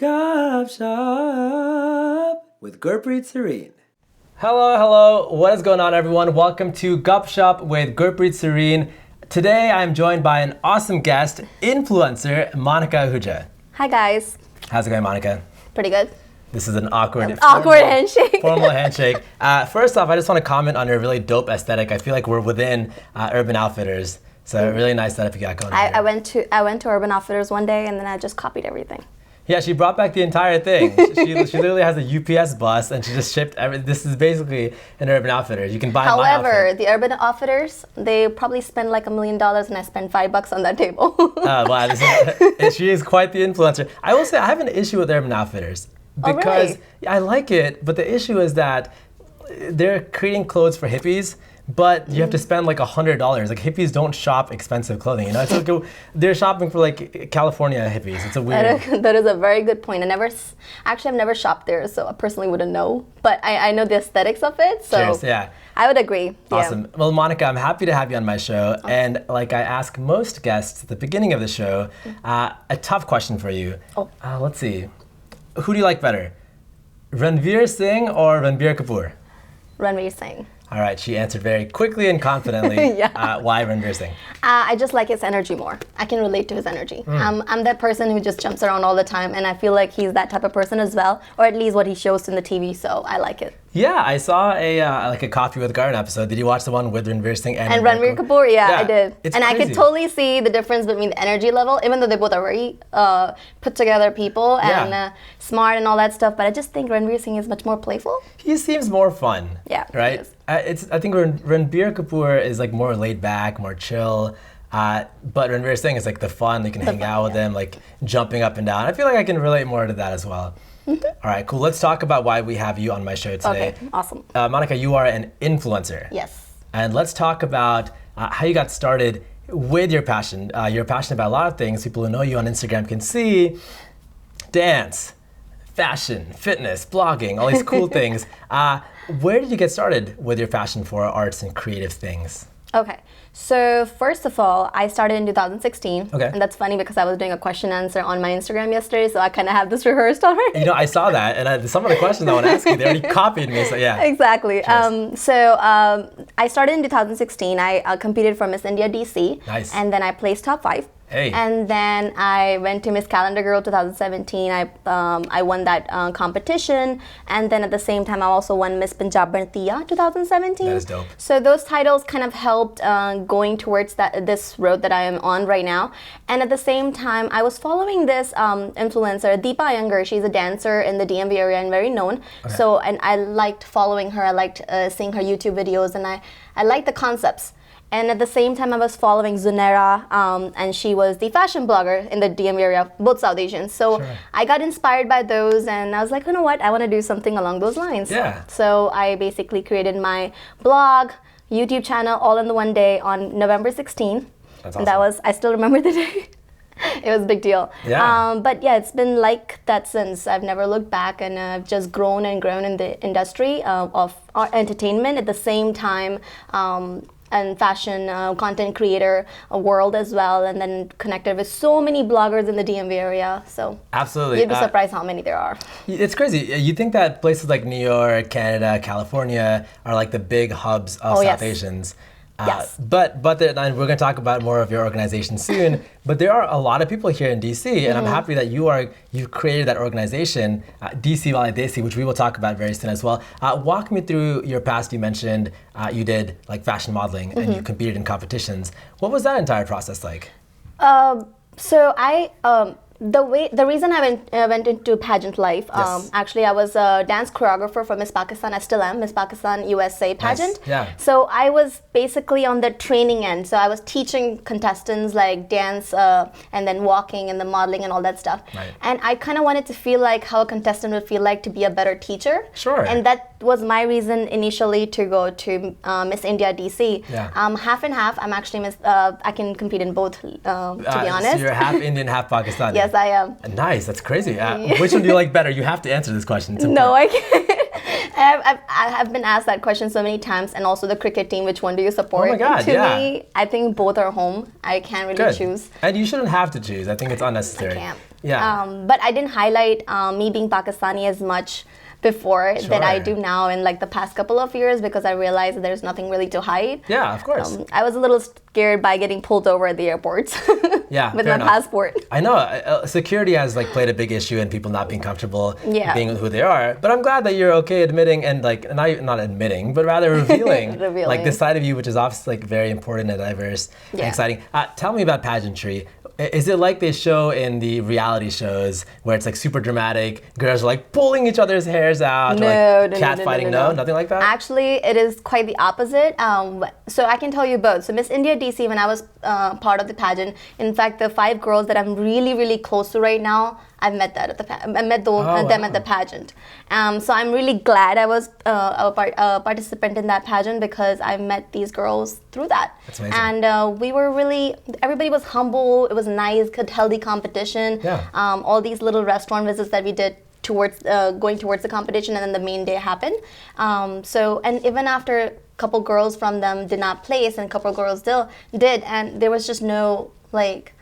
GupShup with Gurpreet Sarin. Hello. What is going on, everyone? Welcome to GupShup with Gurpreet Sarin. Today, I'm joined by an awesome guest, influencer, Monica Ahuja. Hi, guys. How's it going, Monica? Pretty good. This is an awkward handshake. Formal handshake. First off, I just want to comment on your really dope aesthetic. I feel like we're within Urban Outfitters. So really nice setup you got going on. I went to Urban Outfitters one day and then I just copied everything. Yeah, she brought back the entire thing. She literally has a UPS bus and she just shipped everything. This is basically an Urban Outfitters. You can buy my outfit. However, the Urban Outfitters, they probably spend like $1 million and I spend $5 on that table. Wow, she is quite the influencer. I will say I have an issue with Urban Outfitters because I like it, but the issue is that they're creating clothes for hippies. But you have to spend like $100. Like hippies don't shop expensive clothing, you know? It's like they're shopping for like California hippies. It's a weird. That is a very good point. I've never shopped there, so I personally wouldn't know. But I know the aesthetics of it, so cheers, yeah. I would agree. Awesome. Yeah. Well, Monica, I'm happy to have you on my show. Oh. And like I ask most guests at the beginning of the show, a tough question for you. Oh. Let's see. Who do you like better? Ranveer Singh or Ranbir Kapoor? Ranveer Singh. All right, she answered very quickly and confidently. Yeah. Why Ranveer Singh? I just like his energy more. I can relate to his energy. I'm that person who just jumps around all the time, and I feel like he's that type of person as well, or at least what he shows in the TV, so I like it. Yeah, I saw a Coffee with Garden episode. Did you watch the one with Ranveer Singh and Ranveer Kapoor? Yeah, I did. It's and crazy. I could totally see the difference between the energy level, even though they both are very put together people and smart and all that stuff. But I just think Ranveer Singh is much more playful. He seems more fun. Yeah, right. I think Ranbir Kapoor is like more laid back, more chill. But Ranveer Singh is like the fun. You can hang out with him, like jumping up and down. I feel like I can relate more to that as well. All right, cool. Let's talk about why we have you on my show today. Okay, awesome. Monica, you are an influencer. Yes. And let's talk about how you got started with your passion. You're passionate about a lot of things. People who know you on Instagram can see dance, fashion, fitness, blogging, all these cool things. Where did you get started with your passion for arts and creative things? Okay, so first of all, I started in 2016. Okay. And that's funny because I was doing a question answer on my Instagram yesterday, so I kind of have this rehearsed already. You know, I saw that, and some of the questions I want to ask you, they already copied me, so yeah. Exactly. I started in 2016. I competed for Miss India DC. Nice. And then I placed top 5. Hey. And then I went to Miss Calendar Girl 2017. I won that competition, and then at the same time I also won Miss Punjab Bhartiya 2017. That is dope. So those titles kind of helped going towards this road that I am on right now. And at the same time, I was following this influencer, Deepa Iyengar. She's a dancer in the DMV area and very known. Okay. So, and I liked following her. I liked seeing her YouTube videos, and I liked the concepts. And at the same time, I was following Zunera, and she was the fashion blogger in the DM area, both South Asians. So sure. I got inspired by those, and I was like, you know what, I want to do something along those lines. Yeah. So I basically created my blog, YouTube channel, all in the one day on November 16. That's awesome. And I still remember the day. It was a big deal. Yeah. But yeah, it's been like that since. I've never looked back, and I've just grown and grown in the industry of entertainment at the same time. And fashion content creator world as well, and then connected with so many bloggers in the DMV area. So absolutely, you'd be surprised how many there are. It's crazy. You think that places like New York, Canada, California are like the big hubs of South Asians. Yes. But and we're going to talk about more of your organization soon. But there are a lot of people here in DC, and I'm happy that you created that organization, DcWaleDesi, which we will talk about very soon as well. Walk me through your past. You mentioned you did like fashion modeling and you competed in competitions. What was that entire process like? The reason I went into pageant life, actually I was a dance choreographer for Miss Pakistan. I still am, Miss Pakistan USA pageant. Nice. Yeah. So I was basically on the training end. So I was teaching contestants like dance and then walking and the modeling and all that stuff. Right. And I kind of wanted to feel like how a contestant would feel like to be a better teacher. Sure. And that was my reason initially to go to Miss India DC. Yeah. Half and half. I'm actually I can compete in both, to be honest. So you're half Indian, half Pakistani. Yes, I am. Nice, that's crazy. Which one do you like better? You have to answer this question. No, I can't. I've been asked that question so many times, and also the cricket team, which one do you support? Oh my God, to me, I think both are home. I can't really choose. And you shouldn't have to choose. I think it's unnecessary. I can't. Yeah. But I didn't highlight me being Pakistani as much before that I do now in like the past couple of years, because I realized that there's nothing really to hide. Yeah, of course. I was a little scared by getting pulled over at the airports yeah, with my passport. I know security has like played a big issue in people not being comfortable being who they are. But I'm glad that you're okay admitting and like not admitting, but rather revealing, like this side of you, which is obviously like very important and diverse and exciting. Tell me about pageantry. Is it like they show in the reality shows where it's like super dramatic, girls are like pulling each other's hairs out, or like cat fighting? No, nothing like that? Actually, it is quite the opposite. So I can tell you both. So Miss India DC, when I was part of the pageant, in fact, the 5 girls that I'm really, really close to right now, I've met them at the pageant. So I'm really glad I was a participant in that pageant, because I met these girls through that. That's amazing. And we were really, everybody was humble. It was nice, good, healthy competition. Yeah. All these little restaurant visits that we did towards going towards the competition, and then the main day happened. And even after a couple girls from them did not place, and a couple girls still did, and there was just no like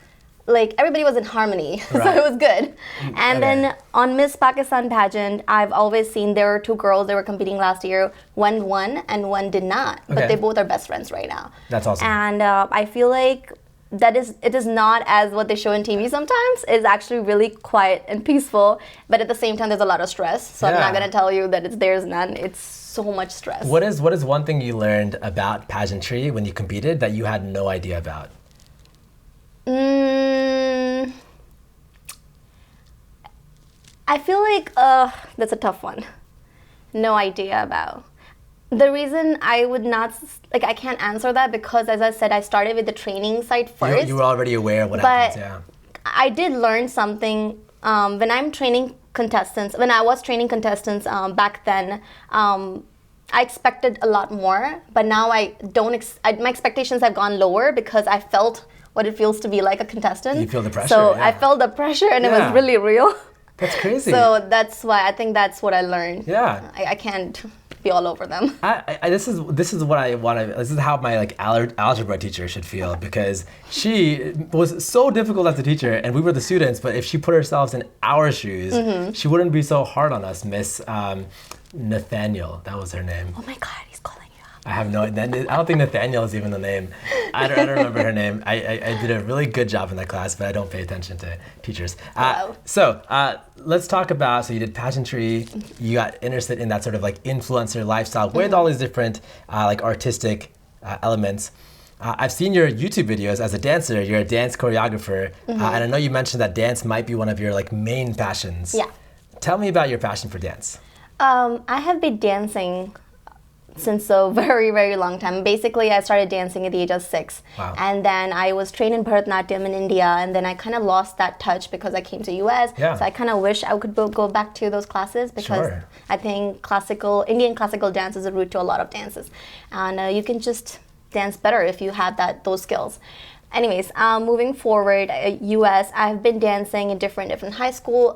everybody was in harmony, so it was good. And then on Miss Pakistan pageant, I've always seen there were 2 girls that were competing last year. One won and one did not, but they both are best friends right now. That's awesome. And I feel like it is not as what they show in TV sometimes. It's actually really quiet and peaceful, but at the same time there's a lot of stress. So I'm not gonna tell you that there's none. It's so much stress. What is one thing you learned about pageantry when you competed that you had no idea about? I feel like that's a tough one. No idea about. The reason I would not, I can't answer that, because as I said, I started with the training side first. You were already aware of what happens, yeah. I did learn something when I was training contestants back then. I expected a lot more, but now I don't. My expectations have gone lower, because I felt what it feels to be like a contestant. You feel the pressure. So I felt the pressure, and it was really real. That's crazy. So that's why I think that's what I learned. Yeah. I can't be all over them. This is what I want to. This is how my algebra teacher should feel, because she was so difficult as a teacher, and we were the students. But if she put herself in our shoes, she wouldn't be so hard on us. Miss Nathaniel, that was her name. Oh my God, he's calling you out. I have no. I don't think Nathaniel is even the name. I don't remember her name. I did a really good job in that class, but I don't pay attention to teachers. So let's talk about. So you did pageantry. You got interested in that sort of like influencer lifestyle with all these different like artistic elements. I've seen your YouTube videos as a dancer. You're a dance choreographer, and I know you mentioned that dance might be one of your like main passions. Yeah. Tell me about your passion for dance. I have been dancing since a very, very long time. Basically, I started dancing at the age of 6. Wow. And then I was trained in Bharatanatyam in India, and then I kind of lost that touch because I came to US. Yeah. So I kind of wish I could go back to those classes, because I think Indian classical dance is a root to a lot of dances. And you can just dance better if you have those skills. Anyways, moving forward, US, I've been dancing in different high school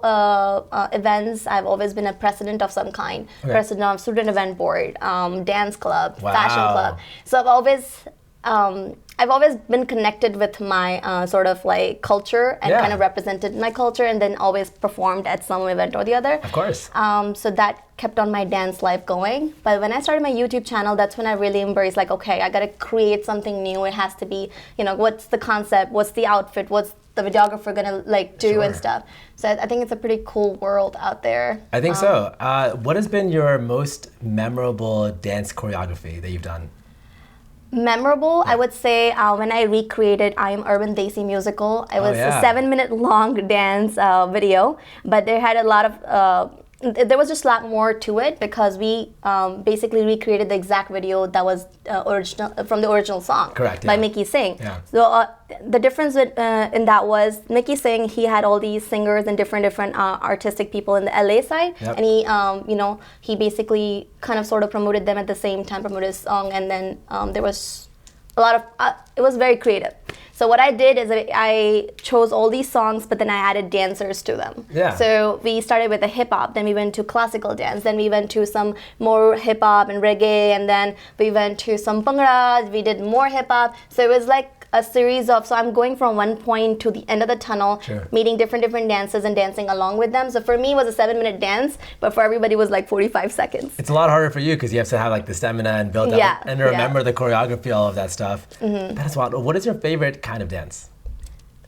events. I've always been a president of some kind, president of student event board, dance club, fashion club. So I've always been connected with my sort of like culture, and kind of represented my culture, and then always performed at some event or the other. Of course. So that kept on my dance life going. But when I started my YouTube channel, that's when I really embraced, like, okay, I gotta create something new. It has to be, what's the concept, what's the outfit, what's the videographer gonna like do and stuff. So I think it's a pretty cool world out there. I think so. What has been your most memorable dance choreography that you've done? Memorable, I would say when I recreated I Am Urban Desi musical. It was a 7-minute long dance video, but there had a lot of there was just a lot more to it, because we basically recreated the exact video that was original from the original song by Mickey Singh. Yeah. So the difference in that was Mickey Singh, he had all these singers and different artistic people in the LA side, and he he basically kind of sort of promoted them at the same time, promoted his song, and then there was a lot of it was very creative. So what I did is I chose all these songs, but then I added dancers to them. Yeah. So we started with the hip hop, then we went to classical dance, then we went to some more hip hop and reggae, and then we went to some bhangra, we did more hip hop. So it was like a series of, so I'm going from one point to the end of the tunnel, Sure. meeting different dances and dancing along with them. So for me, it was a 7-minute dance, but for everybody, it was like 45 seconds. It's a lot harder for you because you have to have like the stamina and build up Yeah, and remember the choreography, all of that stuff. That is wild. What is your favorite kind of dance?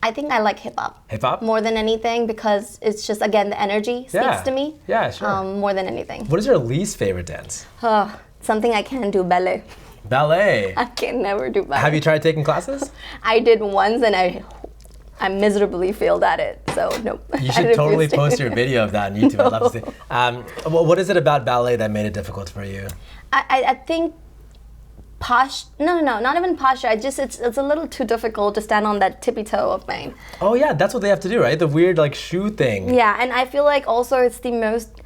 I think I like hip hop. Hip hop? More than anything, because it's just, again, the energy speaks to me. Yeah, sure. More than anything. What is your least favorite dance? Something I can't do, ballet. Ballet. I can never do ballet. Have you tried taking classes? I did once and I miserably failed at it. So no. You should totally post your video of that on YouTube. I'd love to see. What is it about ballet that made it difficult for you? I think no, not even posture. It's a little too difficult to stand on that tippy toe of mine. Oh yeah, that's what they have to do, right? The weird like shoe thing. Yeah, and I feel like also it's the most,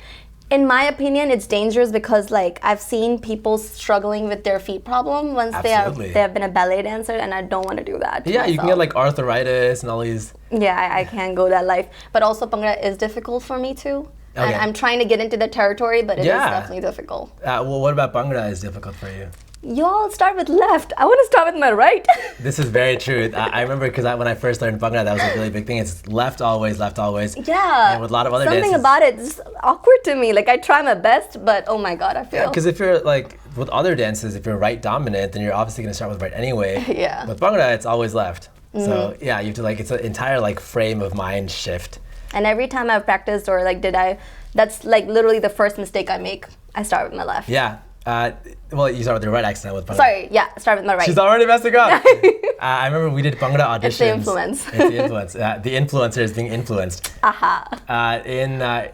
in my opinion, it's dangerous because like I've seen people struggling with their feet problem once they have been a ballet dancer, and I don't want to do that. Yeah, myself. You can get like arthritis and all these. Yeah, I can't go that life. But also bhangra is difficult for me too. Okay. And I'm trying to get into the territory, but it is definitely difficult. Well, what about bhangra is difficult for you? You all start with left. I want to start with my right. This is very true. I remember because when I first learned bhangra, that was a really big thing. It's left always, left always. Yeah. And with a lot of other Something dances, about it is awkward to me. Like I try my best, but oh my god, I feel. Yeah, because if you're like with other dances, if you're right dominant, then you're obviously going to start with right anyway. Yeah. With bhangra, it's always left. So yeah, you have to like it's an entire like frame of mind shift. And every time I've practiced or like that's like literally the first mistake I make. I start with my left. Yeah. Well, you start with your right accent with bhangra. Sorry, yeah, start with my right. She's already messing up. I remember we did bhangra auditions. It's the influence. It's the influence. The influencer is being influenced. Aha.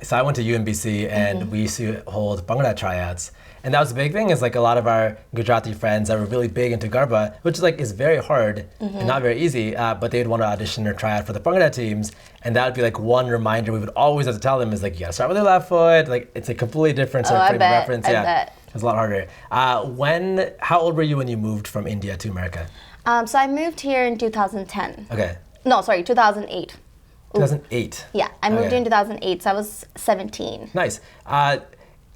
So I went to UMBC and we used to hold bhangra tryouts. And that was the big thing is like a lot of our Gujarati friends that were really big into Garba, which is very hard and not very easy, but they would want to audition or try out for the bhangra teams. And that would be like one reminder we would always have to tell them is like, you gotta start with your left foot. Like it's a completely different sort of frame of reference. I bet. It's a lot harder. How old were you when you moved from India to America? So I moved here in 2010. Okay. No, sorry, 2008. 2008. Yeah, I moved in 2008, so I was 17. Nice.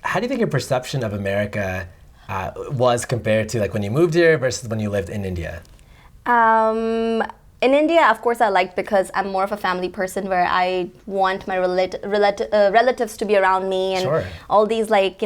How do you think your perception of America was compared to like when you moved here versus when you lived in India? In India, of course, I liked because I'm more of a family person where I want my relatives to be around me and all these like,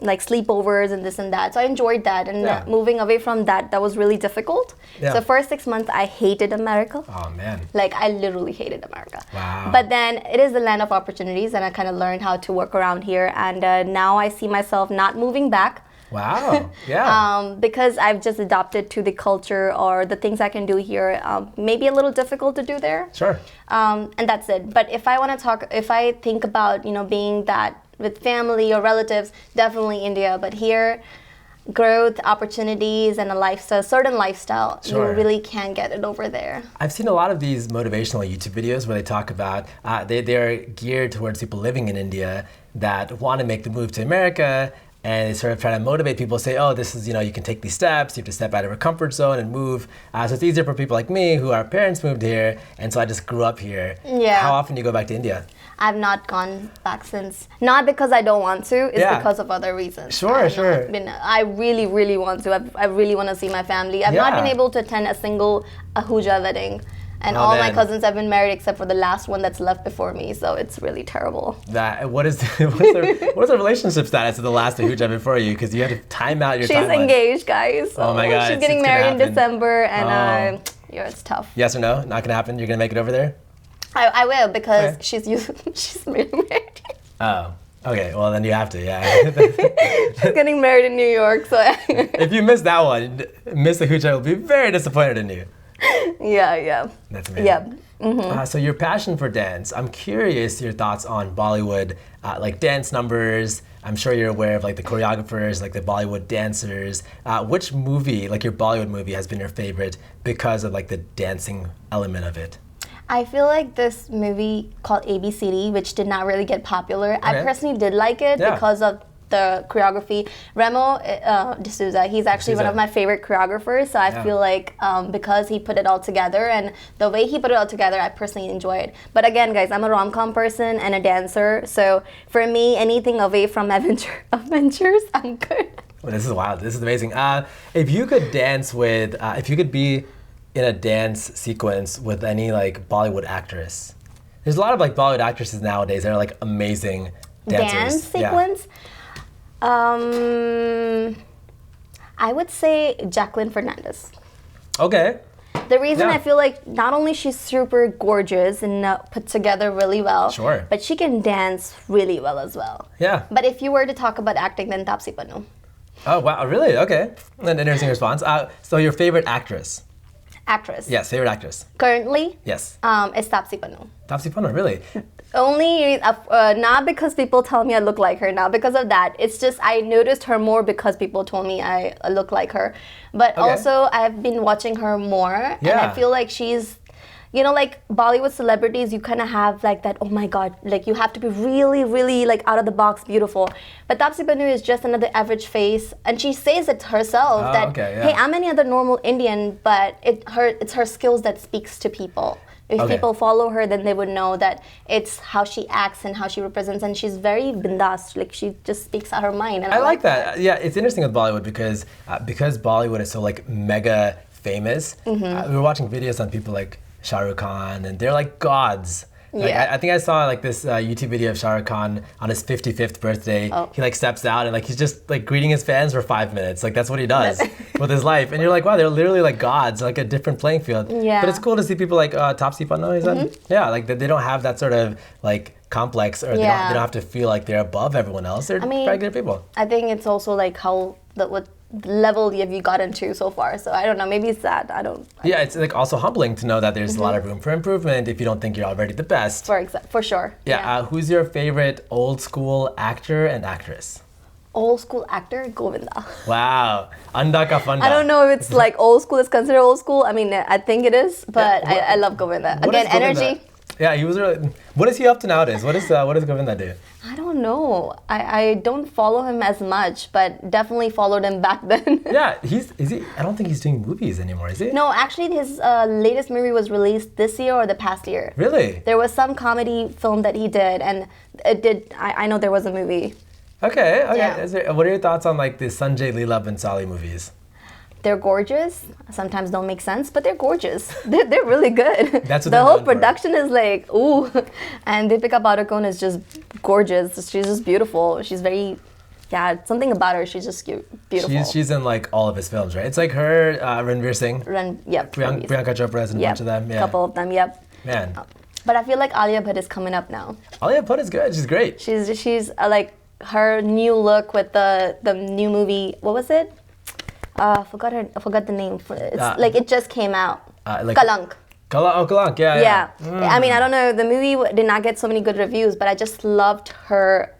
like sleepovers and this and that. So I enjoyed that. And moving away from that, that was really difficult. Yeah. So first 6 months, I hated America. Oh, man. Like, I literally hated America. Wow. But then it is the land of opportunities, and I kind of learned how to work around here. And now I see myself not moving back. Wow. Yeah. Because I've just adapted to the culture or the things I can do here. Maybe a little difficult to do there. Sure. And that's it. But if I think about, being that with family or relatives, definitely India. But here, growth, opportunities, and a certain lifestyle, you really can't get it over there. I've seen a lot of these motivational YouTube videos where they talk about, they're geared towards people living in India that want to make the move to America. And they sort of try to motivate people, say, oh, this is, you can take these steps, you have to step out of your comfort zone and move. So it's easier for people like me who our parents moved here, and so I just grew up here. Yeah. How often do you go back to India? I've not gone back since. Not because I don't want to, it's because of other reasons. Sure. I really, really want to. I really want to see see family. I've not been able to attend a single Ahuja wedding. And all my cousins have been married except for the last one that's left before me, so it's really terrible. What's the relationship status of the last Ahuja before you? Because you have to time out your timeline. She's engaged, guys. So oh my God. She's getting married in December, and it's tough. Yes or no? Not gonna happen? You're gonna make it over there? I will, because she's married. Oh. Okay, well then you have to, yeah. She's getting married in New York, so... If you miss that one, Miss Ahuja will be very disappointed in you. Yeah. That's amazing. Yeah. So your passion for dance, I'm curious your thoughts on Bollywood, like dance numbers. I'm sure you're aware of like the choreographers, like the Bollywood dancers. Which movie, like your Bollywood movie, has been your favorite because of like the dancing element of it? I feel like this movie called ABCD, which did not really get popular. I personally did like it because of the choreography. Remo D'Souza, he's actually one of my favorite choreographers. So I feel like because he put it all together, and the way he put it all together, I personally enjoy it. But again, guys, I'm a rom-com person and a dancer. So for me, anything away from adventures, I'm good. Well, this is wild. This is amazing. If you could dance with, if you could be in a dance sequence with any like Bollywood actress, there's a lot of like Bollywood actresses nowadays that are like amazing dancers. Dance sequence? I would say Jacqueline Fernandez. Okay. The reason I feel like not only she's super gorgeous and put together really well, but she can dance really well as well. Yeah. But if you were to talk about acting, then Taapsee Pannu. Oh, wow, really? Okay. An interesting response. So your favorite actress? Actress. Yes, favorite actress. Currently? Yes. It's Taapsee Pannu. Taapsee Pannu, really? Only, not because people tell me I look like her, not because of that. It's just I noticed her more because people told me I look like her. But also, I've been watching her more, and I feel like she's, you know, like Bollywood celebrities, you kind of have like that, oh my God, like you have to be really, really like out of the box beautiful. But Taapsee Pannu is just another average face, and she says it herself hey, I'm any other normal Indian, but it's her skills that speaks to people. If people follow her, then they would know that it's how she acts and how she represents, and she's very bindas, like she just speaks out her mind. And I like that. Yeah, it's interesting with Bollywood because Bollywood is so like mega famous. We were watching videos on people like Shah Rukh Khan, and they're like gods. Like, I think I saw like this YouTube video of Shah Rukh Khan on his 55th birthday. He like steps out and like he's just like greeting his fans for 5 minutes. Like that's what he does with his life. And you're like, wow, they're literally like gods, like a different playing field. Yeah. But it's cool to see people like Taapsee Pannu. Yeah, like they don't have that sort of like complex, or they don't have to feel like they're above everyone else. They're regular people. I think it's also like how what level have you gotten to so far? So I don't know, maybe it's that. It's like also humbling to know that there's a lot of room for improvement if you don't think you're already the best. For sure. Yeah. Who's your favorite old school actor and actress? Old school actor, Govinda. Wow, Anda ka funda. I don't know if it's like old school. It's considered old school. I mean, I think it is, but I love Govinda. Again, energy. Yeah, he was really. What is he up to nowadays? What does Govinda do? I don't know. I don't follow him as much, but definitely followed him back then. Yeah, is he? I don't think he's doing movies anymore, is he? No, actually, his latest movie was released this year or the past year. Really? There was some comedy film that he did, and it did. I know there was a movie. Okay. Yeah. What are your thoughts on like the Sanjay Leela Bhansali movies? They're gorgeous. Sometimes don't make sense, but they're gorgeous. They're really good. That's what the whole production is like, ooh. And Deepika Padukone is just gorgeous. She's just beautiful. She's very, something about her. She's just cute, beautiful. She's in like all of his films, right? It's like her, Ranveer Singh. Priyanka Chopra is in a bunch of them. Yeah, a couple of them. Yep. Man. But I feel like Alia Bhatt is coming up now. Alia Bhatt is good. She's great. She's like her new look with the new movie. What was it? I forgot the name. It's like it just came out. Kalank. Kalank, yeah. I mean, I don't know. The movie did not get so many good reviews, but I just loved her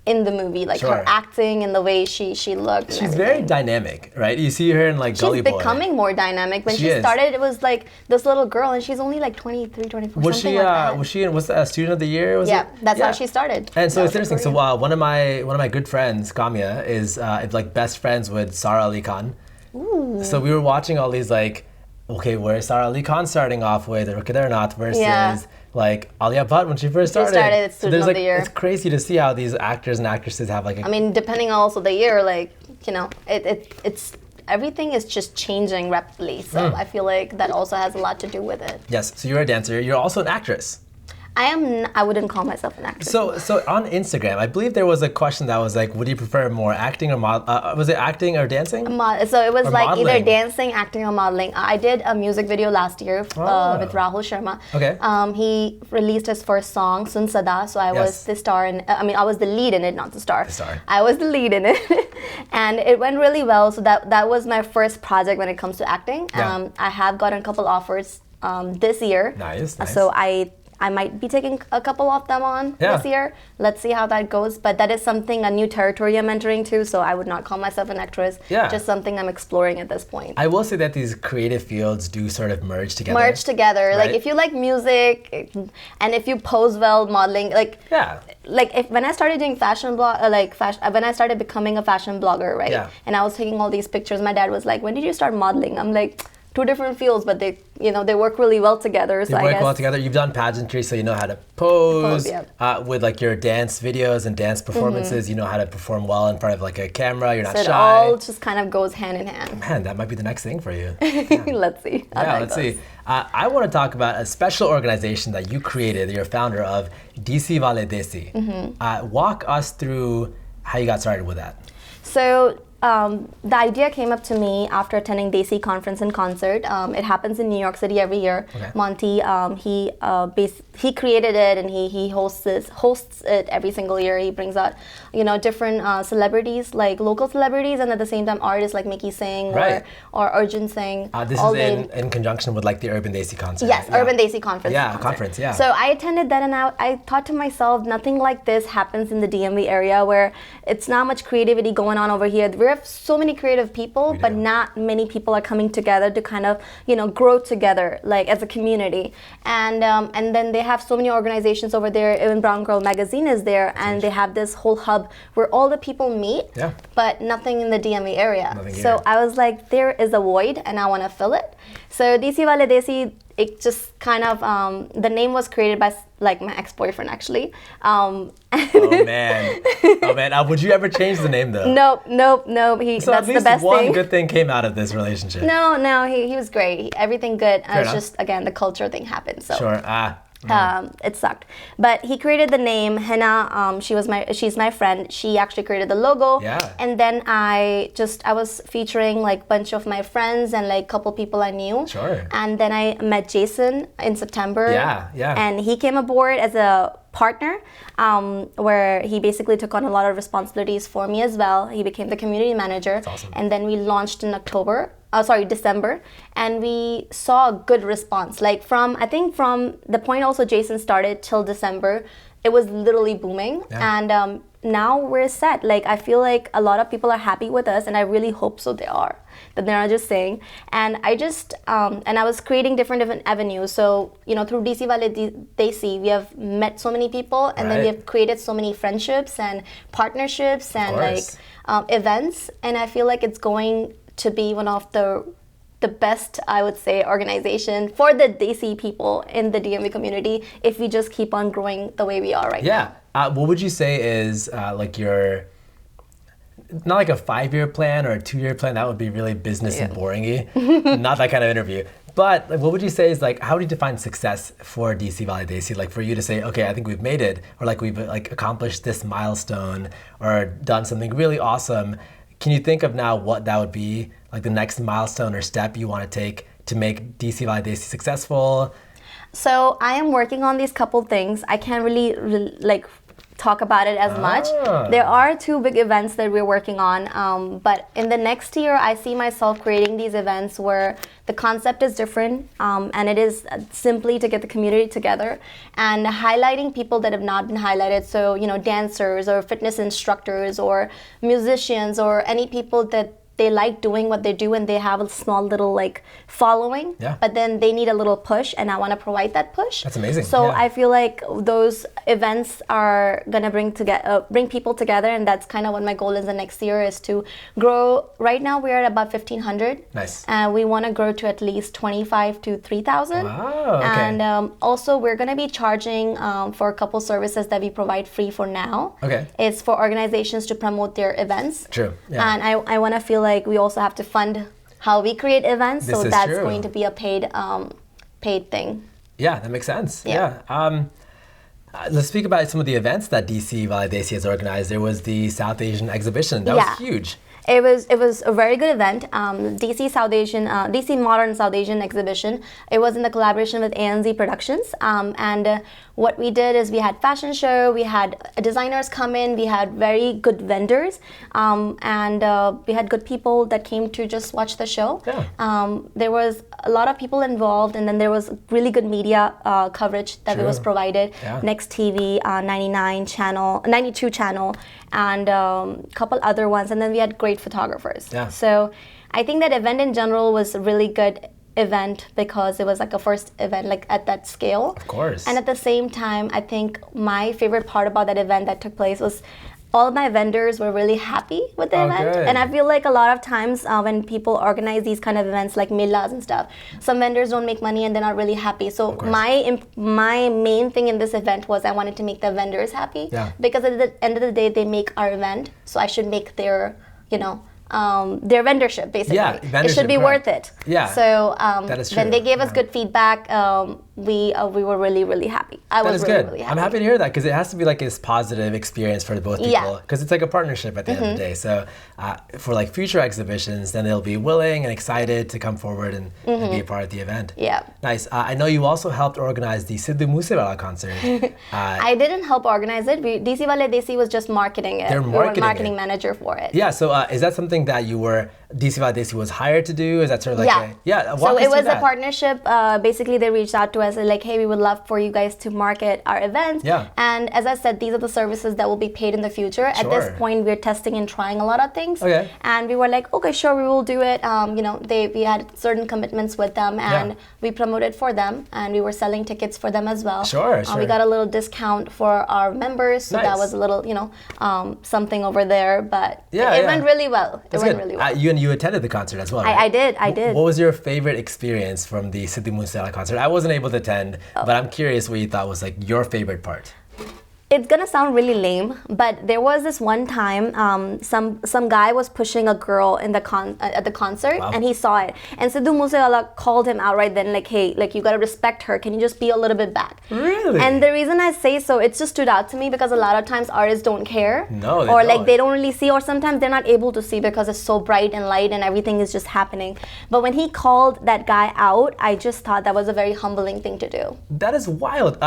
in the movie, like her acting and the way she looked. She's very dynamic, right? You see her in like Gully Boy. She's becoming more dynamic. When she started, it was like this little girl, and she's only like 23, 24. Was she? Was she? Was a student of the year? That's how she started. And so it's interesting. So one of my good friends, Kamya, is like best friends with Sara Ali Khan. Ooh. So we were watching all these like, okay, where's Sara Ali Khan starting off with, or they're not, versus like Alia Bhatt when she first started. She started Student of the Year. It's crazy to see how these actors and actresses have like. I mean, depending on also the year, like it's everything is just changing rapidly. So I feel like that also has a lot to do with it. Yes. So you're a dancer. You're also an actress. I wouldn't call myself an actress. So on Instagram, I believe there was a question that was like, would you prefer more acting or was it acting or dancing? So it was like modeling? Either dancing, acting, or modeling. I did a music video last year with Rahul Sharma. Okay. He released his first song, Sun Sada. So I was the star, I was the lead in it, not the star. The star. I was the lead in it, and it went really well. So that was my first project when it comes to acting. Yeah. I have gotten a couple offers this year. Nice. So I might be taking a couple of them on Yeah. this year. Let's see how that goes. But that is something, a new territory I'm entering to, so I would not call myself an actress. Yeah. Just something I'm exploring at this point. I will say that these creative fields do sort of merge together. Merge together. Right? Like if you like music and if you pose well, modeling, like Yeah. like if when I started doing fashion blog, when I started becoming a fashion blogger, right? Yeah. And I was taking all these pictures. My dad was like, "When did you start modeling?" I'm like, two different fields, but they, they work really well together. They work well together. You've done pageantry, so you know how to pose. With like your dance videos and dance performances, you know how to perform well in front of like a camera. You're not so shy. It all just kind of goes hand in hand. Man, that might be the next thing for you. Let's see. Let's see. I want to talk about a special organization that you created. You're a founder of DcWaleDesi. Walk us through how you got started with that. So the idea came up to me after attending Desi conference and concert. It happens in New York City every year. Okay. Monty, he created it and he hosts it every single year. He brings out, different celebrities, like local celebrities, and at the same time artists like Mickey Singh or Arjun Singh. This is in conjunction with like the Urban Desi concert. Yes, Urban Desi conference. Conference. So I attended that and I thought to myself, nothing like this happens in the DMV area where it's not much creativity going on over here. We have so many creative people, but not many people are coming together to kind of, grow together, like as a community. And then they have so many organizations over there. Even Brown Girl Magazine is there, and they have this whole hub where all the people meet, but nothing in the DMV area. So I was like, there is a void, and I want to fill it. So DcWaleDesi, it just kind of, the name was created by like my ex-boyfriend actually. Oh man. Would you ever change the name though? Nope. So that's at least the best one thing. good thing came out of this relationship. No, he was great. Everything good. It's just, again, the culture thing happened. So. Sure. It sucked, but he created the name. Henna, she's my friend. She actually created the logo. And then I was featuring like a bunch of my friends and like a couple people I knew. Sure. And then I met Jason in September. And he came aboard as a partner, where he basically took on a lot of responsibilities for me as well. He became the community manager. That's awesome. And then we launched in December, and we saw a good response. Like from the point also Jason started till December, it was literally booming. And now we're set. Like I feel like a lot of people are happy with us, and I really hope so. They are. That they're not just saying. And I just and I was creating different avenues. So through DcWaleDesi, we have met so many people, and then we have created so many friendships and partnerships and like events. And I feel like it's going to be one of the best, I would say, organization for the Desi people in the DMV community if we just keep on growing the way we are right now. What would you say is like your, not like a 5-year plan or a 2-year plan, that would be really business and boring-y, not that kind of interview. But like, what would you say is like, how do you define success for DcWaleDesi? Like for you to say, okay, I think we've made it, or like we've like accomplished this milestone or done something really awesome. Can you think of now what that would be, like the next milestone or step you want to take to make DcWaleDesi successful? So I am working on these couple things. I can't really like talk about it as much. There are 2 big events that we're working on, but in the next year, I see myself creating these events where the concept is different, and it is simply to get the community together and highlighting people that have not been highlighted. So, dancers or fitness instructors or musicians or any people that they like doing what they do and they have a small little like following, but then they need a little push, and I want to provide that push. That's amazing. So I feel like those events are gonna bring people together, and that's kind of what my goal is the next year is to grow. Right now we're at about 1,500. Nice. And we want to grow to at least 25 to 3,000. Wow. Okay. And also we're gonna be charging for a couple services that we provide free for now. Okay. It's for organizations to promote their events. True. And I want to feel like we also have to fund how we create events, so that's going to be a paid thing. Yeah, that makes sense. Let's speak about some of the events that DcWaleDesi has organized. There was the South Asian exhibition. That was huge. It was a very good event. DC Modern South Asian exhibition. It was in the collaboration with ANZ Productions. What we did is we had fashion show, we had designers come in, we had very good vendors, and we had good people that came to just watch the show. Yeah. There was a lot of people involved, and then there was really good media coverage that was provided. Yeah. Next TV, 92 channel, and a couple other ones, and then we had great photographers. Yeah. So I think that event in general was a really good event because it was like a first event like at that scale. Of course. And at the same time, I think my favorite part about that event that took place was all of my vendors were really happy with the event. Good. And I feel like a lot of times when people organize these kind of events like melas and stuff, some vendors don't make money and they're not really happy. So my main thing in this event was I wanted to make the vendors happy. Yeah. Because at the end of the day, they make our event. So I should make their, their vendorship basically. Yeah, vendorship, it should be worth it. Yeah. So that is true. when they gave us good feedback, we were really, really happy. I was really, really happy. I'm happy to hear that because it has to be like this positive experience for both people because it's like a partnership at the end of the day. So for like future exhibitions, then they'll be willing and excited to come forward and be a part of the event. Yeah. Nice. I know you also helped organize the Sidhu Moosewala concert. I didn't help organize it. DcWaleDesi was just marketing it. They're we were marketing manager for it. Yeah. So is that something that you were DcWaleDesi was hired to do? Is that sort of like So it was a partnership. Basically, they reached out to us and like, hey, we would love for you guys to market our events. Yeah. And as I said, these are the services that will be paid in the future. At this point, we're testing and trying a lot of things. Okay. And we were like, okay, sure, we will do it. We had certain commitments with them, and we promoted for them, and we were selling tickets for them as well. Sure. We got a little discount for our members, so that was a little, something over there. But it went really well. That's went really well. You attended the concert as well, right? I did. What was your favorite experience from the Sidhu Moosewala concert? I wasn't able to attend, but I'm curious what you thought was like your favorite part. It's gonna sound really lame, but there was this one time some guy was pushing a girl in at the concert, and he saw it. And Sidhu Moosewala called him out right then, like, hey, like you gotta respect her. Can you just be a little bit back? Really? And the reason I say so, it just stood out to me because a lot of times artists don't care. No, or like they don't really see, or sometimes they're not able to see because it's so bright and light and everything is just happening. But when he called that guy out, I just thought that was a very humbling thing to do. That is wild.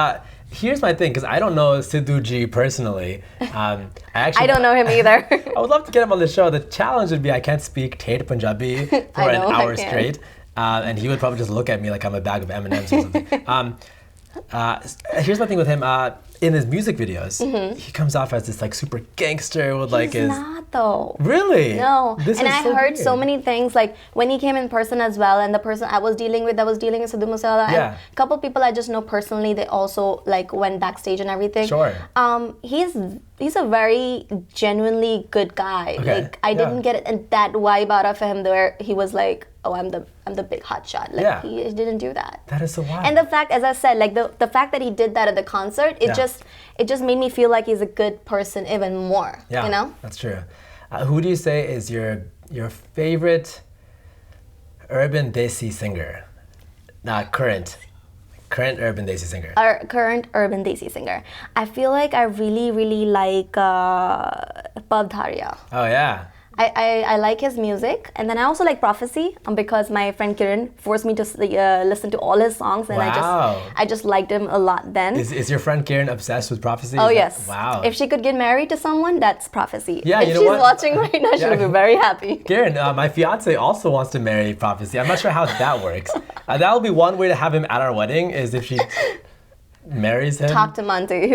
Here's my thing, because I don't know Sidhuji personally. I don't know him either. I would love to get him on the show. The challenge would be I can't speak Tate Punjabi for an hour straight, and he would probably just look at me like I'm a bag of M&Ms or something. Here's my thing with him. In his music videos, he comes off as this like super gangster with like He's not though. Really? No. This and is I heard so many things like when he came in person as well, and the person I was dealing with Sidhu Moosewala, and a couple people I just know personally, they also like went backstage and everything. Sure. He's a very genuinely good guy. Okay. Like I didn't get that vibe out of him where he was like, oh, I'm the big hot shot. Like he didn't do that. That is so wild. And the fact, as I said, like the fact that he did that at the concert, it just made me feel like he's a good person even more. Yeah, you know? That's true. Who do you say is your favorite urban Desi singer? Current urban Desi singer. Our current urban Desi singer. I feel like I really, really like Pavdharia. Oh yeah. I like his music, and then I also like Prophecy because my friend Kiran forced me to listen to all his songs, and I just liked him a lot then. Is your friend Kiran obsessed with Prophecy? Oh yes. Wow. If she could get married to someone, that's Prophecy. Yeah, if you know she's what? watching right now, she'll be very happy. Kiran, my fiance also wants to marry Prophecy. I'm not sure how that works. That'll be one way to have him at our wedding is if she marries him. Talk to Monty.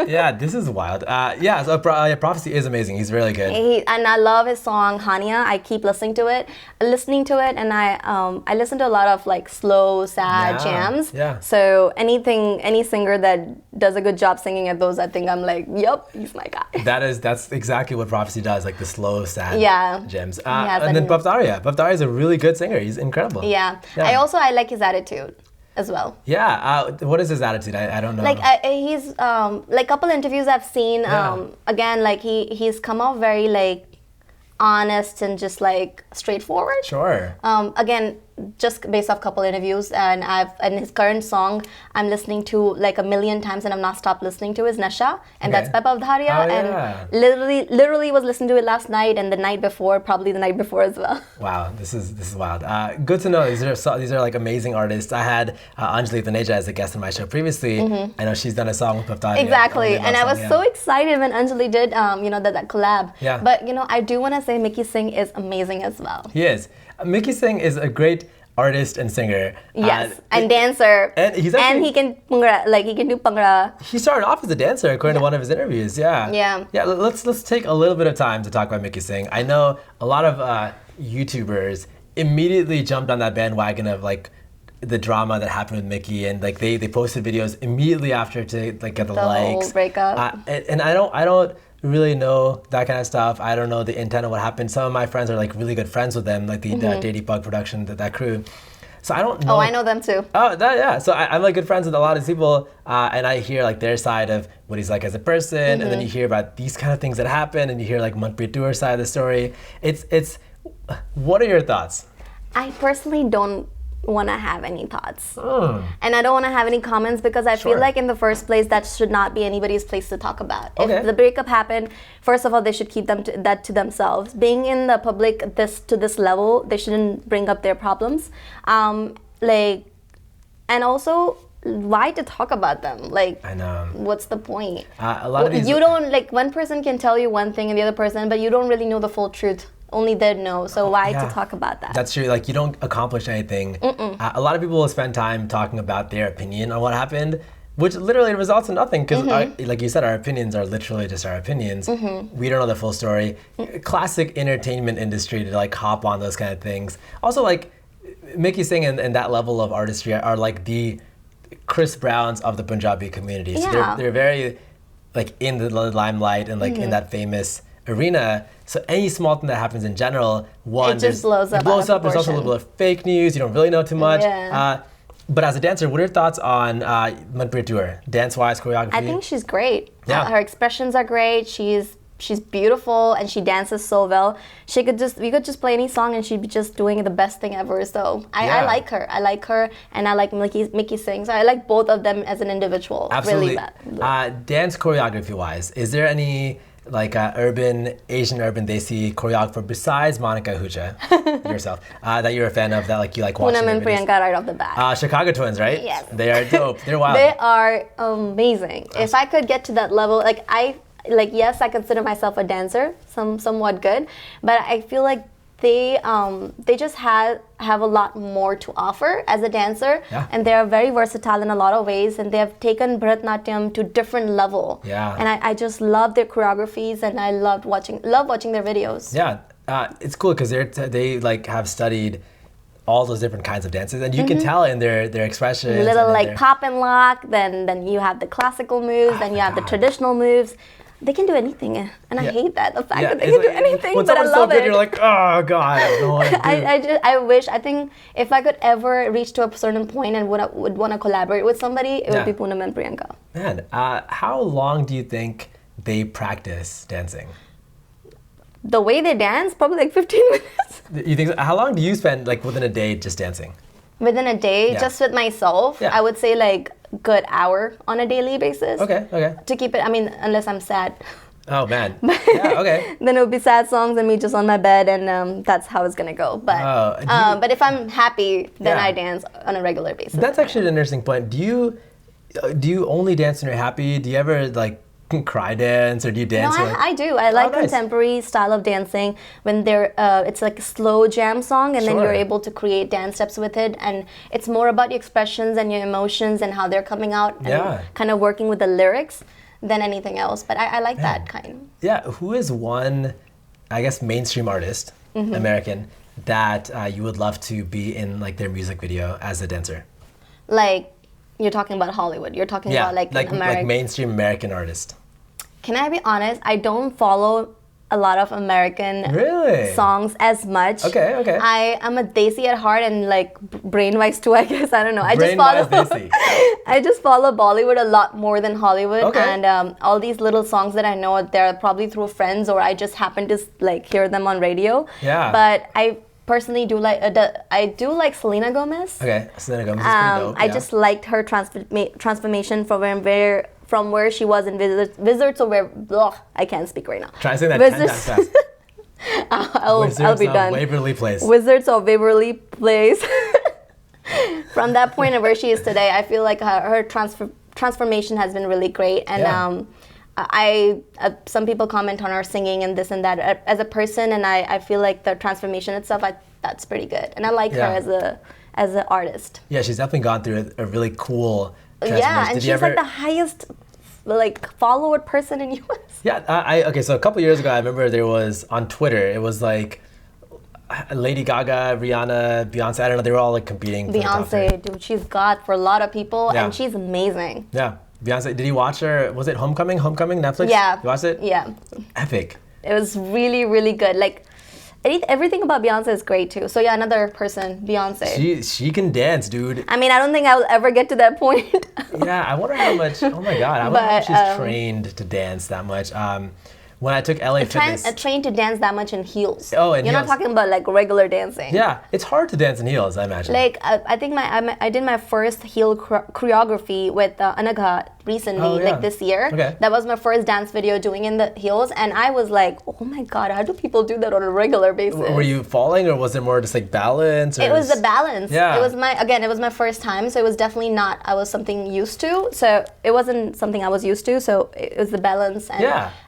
Yeah, this is wild. So Prophecy is amazing. He's really good. And I love his song Hania. I keep listening to it, and I listen to a lot of like slow, sad jams. Yeah. So any singer that does a good job singing at those, I think I'm like, yep, he's my guy. That's exactly what Prophecy does, like the slow, sad gems. And then Pavdharia. Pavdharia is a really good singer. He's incredible. Yeah. I like his attitude as well. Yeah. What is his attitude? I don't know. Like he's like couple interviews I've seen. Again, like he's come off very like honest and just like straightforward. Sure. Again, just based off couple interviews, and his current song I'm listening to like a million times and I've not stopped listening to is Nasha, and that's Pepa Avdharia, and literally was listening to it last night and the night before, probably the night before as well. Wow, this is wild. Good to know. These are like amazing artists. I had Anjali Taneja as a guest on my show previously. I know she's done a song with Avdharia. Exactly, and I was so excited when Anjali did that collab. Yeah. But I do want to say Mickey Singh is amazing as well. He is. Mickey Singh is a great artist and singer. Yes, and dancer. And he can bhangra, he can do bhangra. He started off as a dancer, according to one of his interviews. Yeah. Let's take a little bit of time to talk about Mickey Singh. I know a lot of YouTubers immediately jumped on that bandwagon of like the drama that happened with Mickey, and like they posted videos immediately after to like get the likes. Whole breakup. And I don't really know that kind of stuff. I don't know the intent of what happened. Some of my friends are like really good friends with them, like the Daily Bug production, that crew. So I don't know. Oh, I know them too. Oh, So I'm like good friends with a lot of people, and I hear like their side of what he's like as a person, and then you hear about these kind of things that happen, and you hear like Gurpreet's side of the story. It's what are your thoughts? I personally don't want to have any thoughts, and I don't want to have any comments because I feel like in the first place that should not be anybody's place to talk about. If the breakup happened, first of all, they should keep that to themselves. Being in the public to this level, they shouldn't bring up their problems. And also, why to talk about them? Like, I know. What's the point? A lot of these, you don't like one person can tell you one thing and the other person, but you don't really know the full truth. Only they know, so why to talk about that? That's true. Like, you don't accomplish anything. A lot of people will spend time talking about their opinion on what happened, which literally results in nothing because, like you said, our opinions are literally just our opinions. We don't know the full story. Classic entertainment industry to like hop on those kind of things. Also, like Mickey Singh and that level of artistry are like the Chris Browns of the Punjabi community. So they're very like in the limelight and like in that famous arena. So any small thing that happens in general, it just blows up. There's also a little bit of fake news. You don't really know too much. But as a dancer, what are your thoughts on Gurpreet, dance-wise, choreography? I think she's great. Her expressions are great. She's beautiful and she dances so well. We could just play any song and she'd be just doing the best thing ever. So I like her. I like her and I like Mickey Singh. So I like both of them as an individual. Absolutely. Really Dance choreography-wise, is there any like Asian urban Desi choreographer besides Monica Ahuja, yourself, that you're a fan of, that like you like watching? Poonam and Priyanka right off the bat. Chicago twins, right? Yes. They are dope. They're wild. They are amazing. If I could get to that level, yes, I consider myself a dancer, somewhat good, but I feel like they just have a lot more to offer as a dancer, and they are very versatile in a lot of ways, and they have taken Bharatanatyam to different level. And I just love their choreographies, and I love watching their videos. It's cool because they like have studied all those different kinds of dances, and you can tell in their expressions. A little like pop and lock, then you have the classical moves, then you have the traditional moves. They can do anything, and I hate that, the fact that they can do anything, but I love so good, it. You're like, oh God, I have no idea. I think if I could ever reach to a certain point and would want to collaborate with somebody, it would be Poonam and Priyanka. Man, how long do you think they practice dancing? The way they dance, probably like 15 minutes. You think? How long do you spend like within a day just dancing? Within a day, just with myself, I would say like good hour on a daily basis. Okay. To keep it, unless I'm sad. Oh man. Okay. Then it would be sad songs and me just on my bed, and that's how it's gonna go. But but if I'm happy, then I dance on a regular basis. That's actually an interesting point. Do you only dance when you're happy? Do you ever like cry dance, or do you dance? No, I do. I like contemporary style of dancing when it's like a slow jam song, and then you're able to create dance steps with it, and it's more about your expressions and your emotions and how they're coming out, and kind of working with the lyrics than anything else. But I like that kind. Yeah. Who is one, I guess, mainstream artist, American, that you would love to be in like their music video as a dancer? Like, you're talking about Hollywood. You're talking about like American, like mainstream American artist. Can I be honest? I don't follow a lot of American songs as much. Okay. I am a Desi at heart, and like brain-wise too, I guess. I don't know. I just follow Bollywood a lot more than Hollywood, and all these little songs that I know, they're probably through friends, or I just happen to like hear them on radio. But I personally do like I do like Selena Gomez. Okay, Selena Gomez is pretty dope. I just liked her transformation from where she was in Wizards of I can't speak right now. Try to say that 10 times fast. I'll be done. Waverly Place. Wizards of Waverly Place. From that point of where she is today, I feel like her transformation has been really great. And some people comment on her singing and this and that as a person, and I feel like the transformation itself, that's pretty good. And I like her as an artist. Yeah, she's definitely gone through a really cool transformation. Yeah, and she's like the highest follower person in US. Yeah, okay, so a couple years ago, I remember there was on Twitter, it was like Lady Gaga, Rihanna, Beyonce, I don't know, they were all like competing. Beyonce, dude, she's God for a lot of people, and she's amazing. Yeah, Beyonce, did you watch her, was it Homecoming, Netflix? Yeah. You watched it? Yeah. Epic. It was really, really good. Like, everything about Beyonce is great too. So yeah, another person, Beyonce. She can dance, dude. I mean, I don't think I'll ever get to that point. Yeah, I wonder how much, oh my God, I wonder how she's trained to dance that much. When I took LA Fitness. Trained to dance that much in heels. Oh, in You're heels. not talking about like regular dancing. Yeah, it's hard to dance in heels, I imagine. Like, I think I did my first heel choreography with Anagha recently, like this year. Okay. That was my first dance video doing in the heels, and I was like, oh my God, how do people do that on a regular basis? Were you falling, or was it more just like balance? Or it was the balance. Yeah. It was my first time, so it was definitely not, I was something used to, so it wasn't something I was used to, so it was the balance.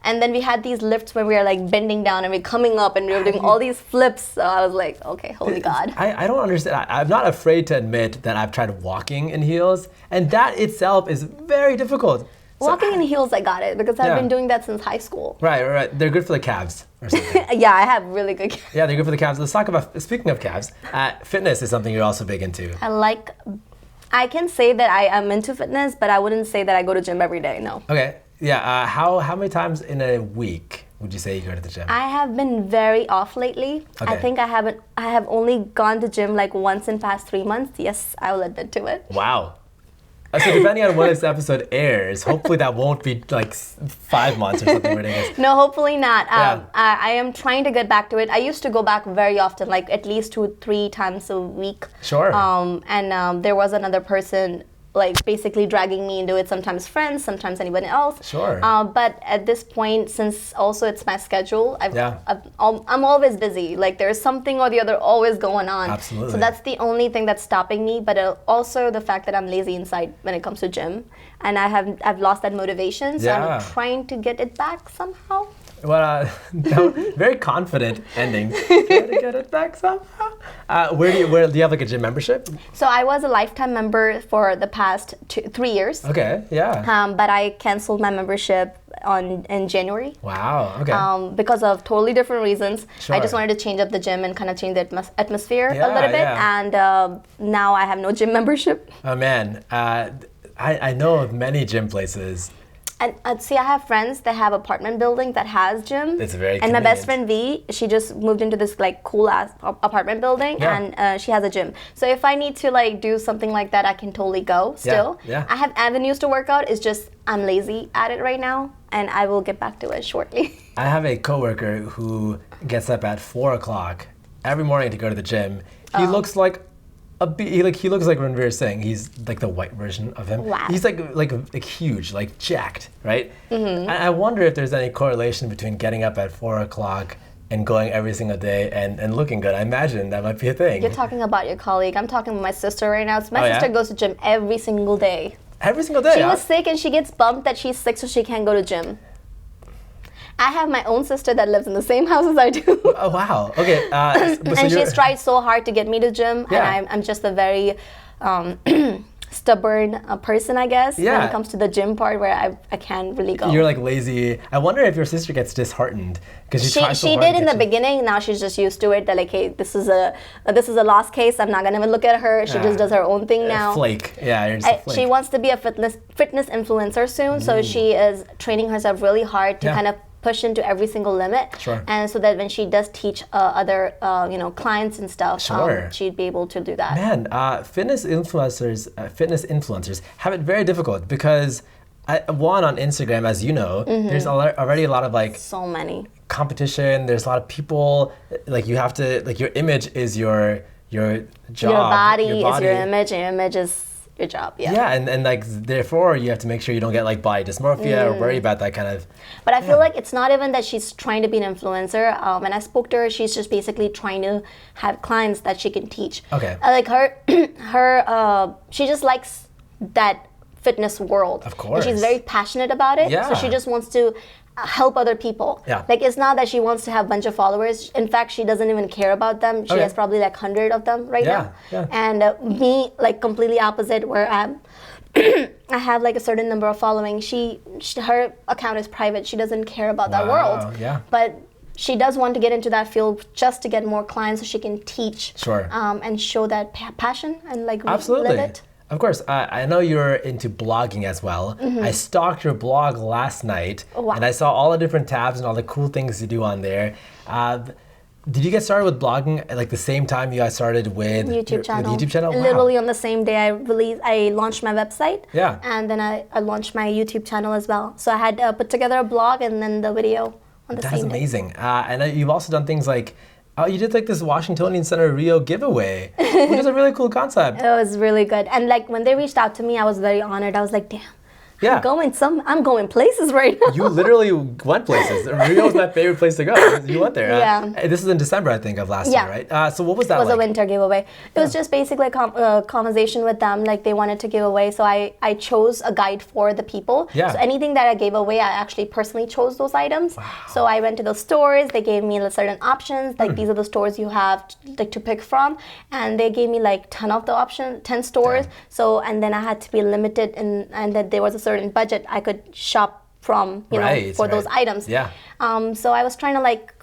And then we had these lifts where we were like bending down and we're coming up and we were doing all these flips, so I was like, okay, holy God. I don't understand. I'm not afraid to admit that I've tried walking in heels, and that itself is very difficult. Walking in heels, I got it, because I've been doing that since high school. Right. They're good for the calves or something. Yeah, I have really good calves. Yeah, they're good for the calves. Let's talk about, speaking of calves, fitness is something you're also big into. I can say that I am into fitness, but I wouldn't say that I go to gym every day, no. Okay, yeah, how many times in a week would you say you go to the gym? I have been very off lately. Okay. I think I have only gone to gym like once in past 3 months. Yes, I will admit to it. Wow. So depending on when this episode airs, hopefully that won't be like 5 months or something ridiculous. No, hopefully not. I am trying to get back to it. I used to go back very often, like at least 2-3 times a week. Sure. And there was another person like basically dragging me into it, sometimes friends, sometimes anyone else. Sure. But at this point, since also it's my schedule, I'm always busy. Like there's something or the other always going on. Absolutely. So that's the only thing that's stopping me. But also the fact that I'm lazy inside when it comes to gym, and I've lost that motivation. So I'm trying to get it back somehow. Well, very confident ending. Try to get it back somehow. Where do you have like a gym membership? So I was a lifetime member for the past 3 years. Okay, yeah. But I canceled my membership in January. Wow. Okay. Because of totally different reasons. Sure. I just wanted to change up the gym and kind of change the atmosphere a little bit. And now I have no gym membership. Oh man, I know of many gym places. And see, I have friends that have apartment building that has gym. It's very And my convenient. best friend V, she just moved into this like cool ass apartment building, and she has a gym. So if I need to like do something like that, I can totally go still. Yeah. I have avenues to work out. It's just I'm lazy at it right now, and I will get back to it shortly. I have a coworker who gets up at 4 o'clock every morning to go to the gym. He looks like he looks like Ranveer Singh. He's like the white version of him. Wow. He's like huge, like jacked, right? Mm-hmm. I wonder if there's any correlation between getting up at 4 o'clock and going every single day and looking good. I imagine that might be a thing. You're talking about your colleague. I'm talking about my sister right now. So my sister goes to gym every single day. Every single day? She was sick and she gets bumped that she's sick so she can't go to gym. I have my own sister that lives in the same house as I do. Oh, wow. Okay. And she's tried so hard to get me to gym, and I'm just a very stubborn person, I guess, when it comes to the gym part where I can't really go. You're like lazy. I wonder if your sister gets disheartened because she tries so hard. She did in the beginning. Now she's just used to it. They're like, hey, this is a lost case. I'm not gonna even look at her. She just does her own thing now. Flake. Yeah, you're just a flake. She wants to be a fitness influencer soon, so she is training herself really hard to kind of push into every single limit, and so that when she does teach other clients and stuff, she'd be able to do that. Man, fitness influencers have it very difficult because on Instagram, as you know, there's already a lot of like so many competition. There's a lot of people. Like you have to, like your image is your job. Your body is your image, and your image is your job. Yeah. Yeah, and like therefore you have to make sure you don't get like body dysmorphia or worry about that kind of. But I feel like it's not even that she's trying to be an influencer. When I spoke to her, she's just basically trying to have clients that she can teach. Okay. Like she just likes that fitness world. Of course. And she's very passionate about it. Yeah. So she just wants to help other people. Yeah. Like it's not that she wants to have a bunch of followers. In fact, she doesn't even care about them. She has probably like 100 of them right now. Yeah. And me, like completely opposite, where I have like a certain number of following. Her account is private. She doesn't care about that world. Yeah. But she does want to get into that field just to get more clients so she can teach. Sure. And show that passion and like Absolutely. live it. Of course, I know you're into blogging as well. I stalked your blog last night, and I saw all the different tabs and all the cool things you do on there. Did you get started with blogging at like the same time you guys started with YouTube channel? YouTube channel? Wow. Literally on the same day I launched my website. Yeah. And then I launched my YouTube channel as well. So I had put together a blog and then the video on the same day. That's amazing. And you've also done things like, you did like this Washingtonian Center Rio giveaway, which is a really cool concept. It was really good. And like when they reached out to me, I was very honored. I was like, damn. Yeah. I'm going places right now. You literally went places. Rio was my favorite place to go. You went there. Yeah. This is in December, I think, of last year, right? So what was that like? It was a winter giveaway. It was just basically a conversation with them. Like they wanted to give away. So I chose a guide for the people. Yeah. So anything that I gave away, I actually personally chose those items. Wow. So I went to those stores. They gave me certain options. Like these are the stores you have to pick from. And they gave me like 10 stores. Damn. So, and then I had to be limited and that there was a certain budget I could shop from, for those items. Yeah. So I was trying to like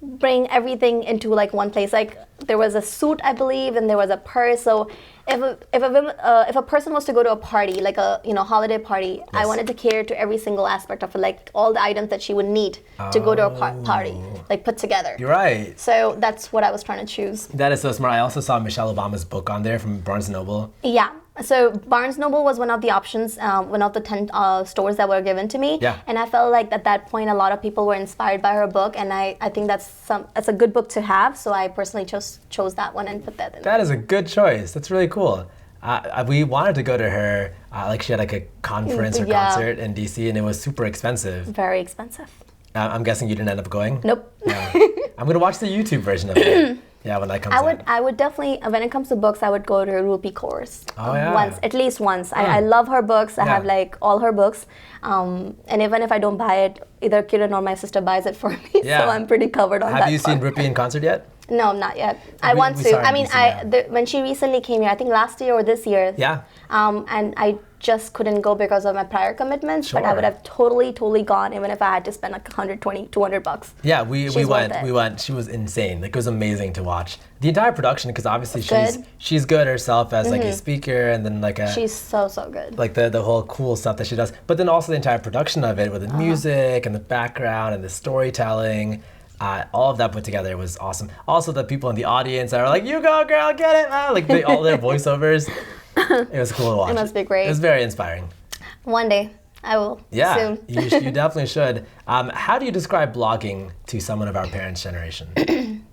bring everything into like one place. Like there was a suit, I believe, and there was a purse. So if a person was to go to a party, like a holiday party, I wanted to cater to every single aspect of it, like all the items that she would need to go to a party, like put together. You're right. So that's what I was trying to choose. That is so smart. I also saw Michelle Obama's book on there from Barnes & Noble. Yeah. So Barnes & Noble was one of the options, one of the 10 stores that were given to me. Yeah. And I felt like at that point, a lot of people were inspired by her book. And I think that's a good book to have. So I personally chose that one and put that in. That is a good choice. That's really cool. We wanted to go to her, like she had like a conference or concert in DC, and it was super expensive. Very expensive. I'm guessing you didn't end up going? Nope. Yeah. I'm going to watch the YouTube version of it. Yeah, when that comes out. I would definitely, when it comes to books, I would go to Rupi Kaur's. Oh, yeah. At least once. I love her books. I have like all her books. And even if I don't buy it, either Kiran or my sister buys it for me. Yeah. So I'm pretty covered on that. Have you seen Rupi in concert yet? No, not yet. I want to. I mean, when she recently came here, I think last year or this year. Yeah. And I just couldn't go because of my prior commitments. Sure. But I would have totally gone even if I had to spend like $120, $200. Yeah, we went. She was insane. Like it was amazing to watch the entire production because obviously she's good herself as like a speaker and then like she's so good. Like the whole cool stuff that she does, but then also the entire production of it with the music and the background and the storytelling. All of that put together was awesome. Also, the people in the audience that are like, "You go, girl, get it!" Like all their voiceovers. It was cool to watch. It must be great. It was very inspiring. One day, I will. Yeah, soon. you definitely should. How do you describe blogging to someone of our parents' generation?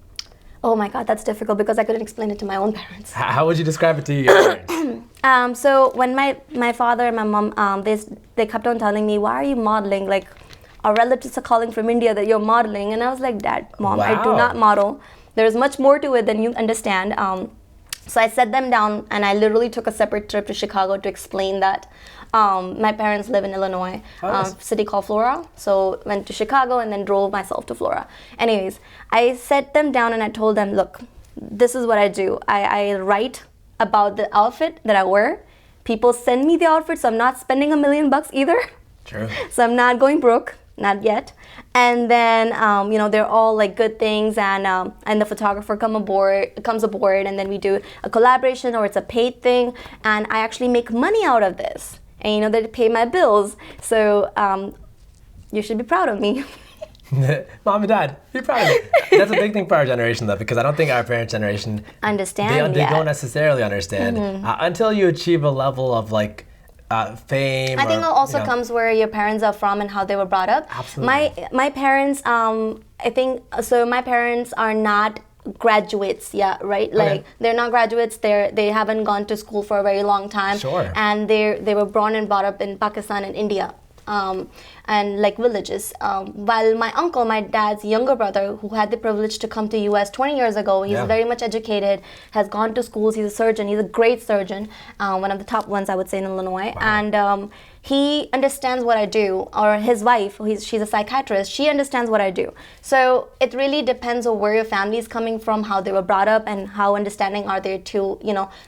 Oh my God, that's difficult because I couldn't explain it to my own parents. How would you describe it to your parents? So when my father and my mom, they kept on telling me, "Why are you modeling? Like, our relatives are calling from India that you're modeling." And I was like, "Dad, Mom, I do not model. There's much more to it than you understand." So I sat them down and I literally took a separate trip to Chicago to explain that. My parents live in Illinois, city called Flora. So went to Chicago and then drove myself to Flora. Anyways, I sat them down and I told them, "Look, this is what I do. I write about the outfit that I wear. People send me the outfit, so I'm not spending $1 million either. True. So I'm not going broke, not yet. And then, they're all like good things, and the photographer comes aboard, and then we do a collaboration or it's a paid thing, and I actually make money out of this. And they pay my bills. So you should be proud of me." Mom and Dad, be proud of me. That's a big thing for our generation, though, because I don't think our parents' generation understand. They don't necessarily understand until you achieve a level of like fame? I think it also comes where your parents are from and how they were brought up. Absolutely. My parents, I think, so my parents are not graduates yet, right? Like they're not graduates. They haven't gone to school for a very long time. Sure. And they were born and brought up in Pakistan and India. And like villages. While my uncle, my dad's younger brother, who had the privilege to come to US 20 years ago, he's very much educated, has gone to schools, he's a surgeon, he's a great surgeon, one of the top ones I would say in Illinois. Wow. And he understands what I do, or his wife, she's a psychiatrist, she understands what I do. So it really depends on where your family is coming from, how they were brought up, and how understanding are they to,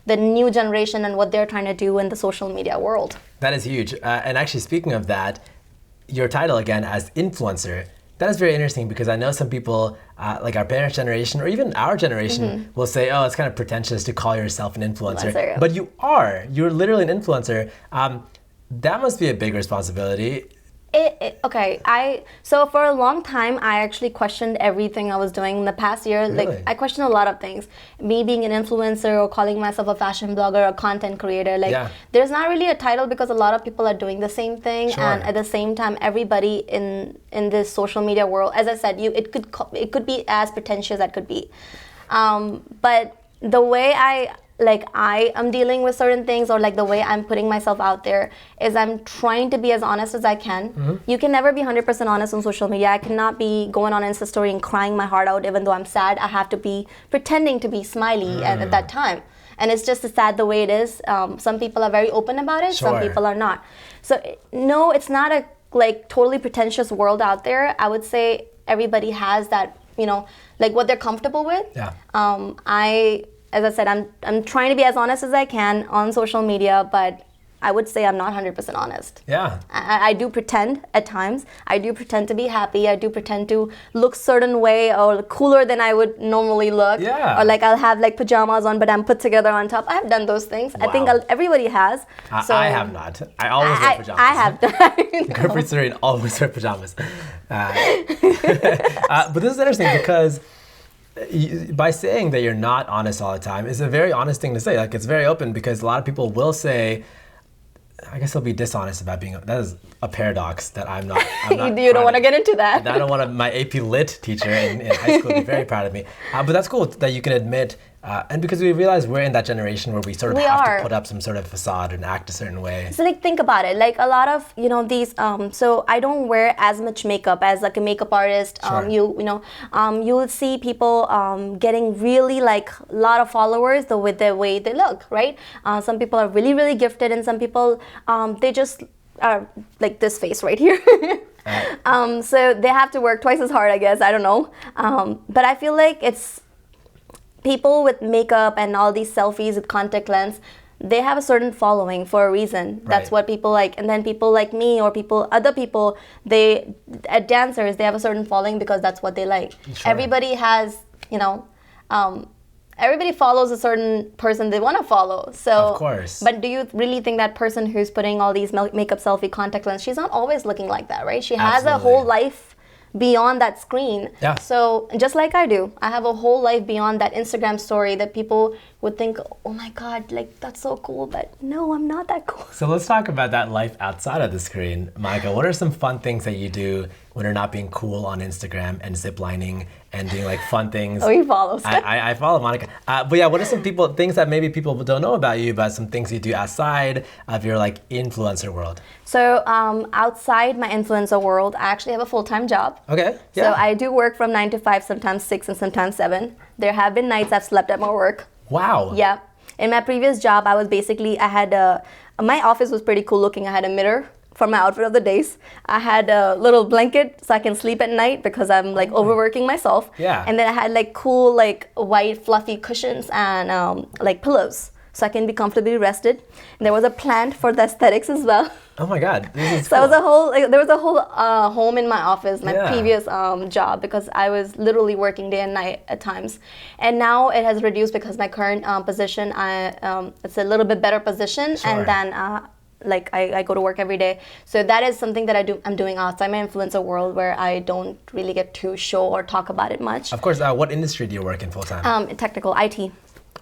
the new generation and what they're trying to do in the social media world. That is huge. And actually, speaking of that, your title again as influencer, that is very interesting because I know some people, like our parents' generation or even our generation, will say, oh, it's kind of pretentious to call yourself an influencer. But you're literally an influencer. That must be a big responsibility. So for a long time, I actually questioned everything I was doing in the past year. Really? Like I questioned a lot of things. Me being an influencer or calling myself a fashion blogger, a content creator. There's not really a title because a lot of people are doing the same thing. Sure. And at the same time, everybody in this social media world, as I said, it could be as pretentious as it could be. But the way I am dealing with certain things, or like the way I'm putting myself out there, is I'm trying to be as honest as I can. You can never be 100% honest on social media. I cannot be going on Insta story and crying my heart out even though I'm sad. I have to be pretending to be smiley at that time. And it's just sad the way it is. Some people are very open about it, Sure. some people are not. So no, it's not a totally pretentious world out there. I would say everybody has that, what they're comfortable with. Yeah. As I said, I'm trying to be as honest as I can on social media, but I would say I'm not 100% honest. Yeah. I do pretend at times. I do pretend to be happy. I do pretend to look certain way or cooler than I would normally look. Yeah. Or I'll have pajamas on, but I'm put together on top. I've done those things. Wow. I think everybody has. I have not. I always wear pajamas. I have done. Gurpreet Sarin always wear pajamas. But this is interesting because by saying that you're not honest all the time is a very honest thing to say. It's very open because a lot of people will say, I guess they'll be dishonest about being. That is a paradox that I'm not. You don't want to get into that. I don't want to. My AP Lit teacher in high school would be very proud of me. But that's cool that you can admit. And because we realize we're in that generation where we sort of have to put up some sort of facade and act a certain way. So think about it. A lot of these. So I don't wear as much makeup as a makeup artist. Sure. You'll see people getting really a lot of followers with the way they look, right? Some people are really really gifted, and some people they just are like this face right here. So they have to work twice as hard, I guess. I don't know. But I feel like it's people with makeup and all these selfies with contact lens, they have a certain following for a reason. That's what people like. And then people like me or other people, dancers, they have a certain following because that's what they like. Sure. Everybody has, everybody follows a certain person they want to follow. So, of course. But do you really think that person who's putting all these makeup selfie contact lens, she's not always looking like that, right? She has a whole life beyond that screen. Yeah. So just like I do, I have a whole life beyond that Instagram story that people would think, oh my God, that's so cool, but no, I'm not that cool. So let's talk about that life outside of the screen. Monica, what are some fun things that you do when you're not being cool on Instagram and ziplining and doing fun things? Oh, he follows. I follow Monica. But yeah, what are some things that maybe people don't know about you, about some things you do outside of your influencer world? So outside my influencer world, I actually have a full-time job. Okay. Yeah. So I do work from 9 to 5, sometimes 6 and sometimes 7. There have been nights I've slept at my work. Wow. Yeah. In my previous job, my office was pretty cool looking. I had a mirror for my outfit of the days. I had a little blanket so I can sleep at night because I'm overworking myself. Yeah. And then I had cool white fluffy cushions and pillows so I can be comfortably rested. And there was a plant for the aesthetics as well. Oh my God, this is So cool. there was a whole home in my office, my previous job, because I was literally working day and night at times. And now it has reduced because my current position, it's a little bit better position. Sure. And then I go to work every day. So that is something that I'm doing outside my influencer world where I don't really get to show or talk about it much. Of course, what industry do you work in full time? Technical, IT.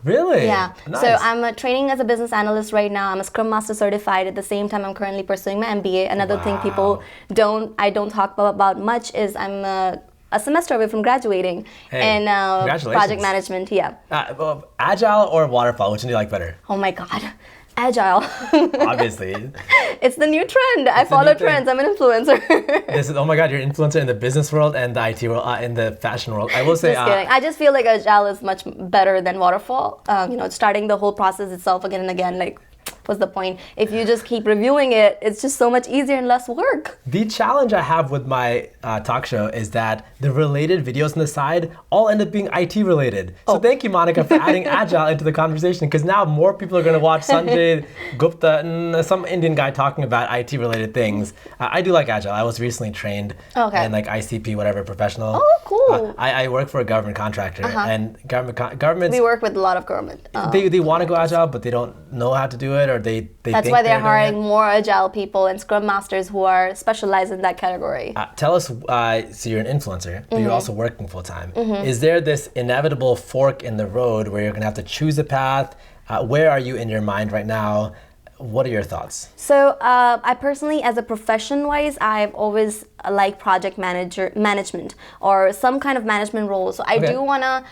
Really? Yeah. Nice. So I'm training as a business analyst right now. I'm a Scrum Master certified. At the same time, I'm currently pursuing my MBA. Another thing I don't talk about much is I'm a semester away from graduating in project management. Yeah. Well, agile or waterfall? Which one do you like better? Oh my God. Agile. Obviously. It's the new trend. I follow trends. I'm an influencer. Oh my God, you're an influencer in the business world and the IT world, in the fashion world. I will say. Just kidding. I just feel like agile is much better than waterfall. Starting the whole process itself again and again, like, what's the point? If you just keep reviewing it, it's just so much easier and less work. The challenge I have with my talk show is that the related videos on the side all end up being IT related. So thank you, Monica, for adding Agile into the conversation, because now more people are going to watch Sanjay Gupta and some Indian guy talking about IT related things. I do like Agile. I was recently trained in like ICP, whatever, professional. Oh, cool. I work for a government contractor, and governments. We work with a lot of government. They want to go Agile, but they don't know how to do it, or they That's why they're hiring more agile people and scrum masters who are specialized in that category. Tell us, so you're an influencer, but you're also working full time. Is there this inevitable fork in the road where you're going to have to choose a path? Where are you in your mind right now? What are your thoughts? So I personally, as a profession-wise, I've always liked project management or some kind of management role. So I do want to,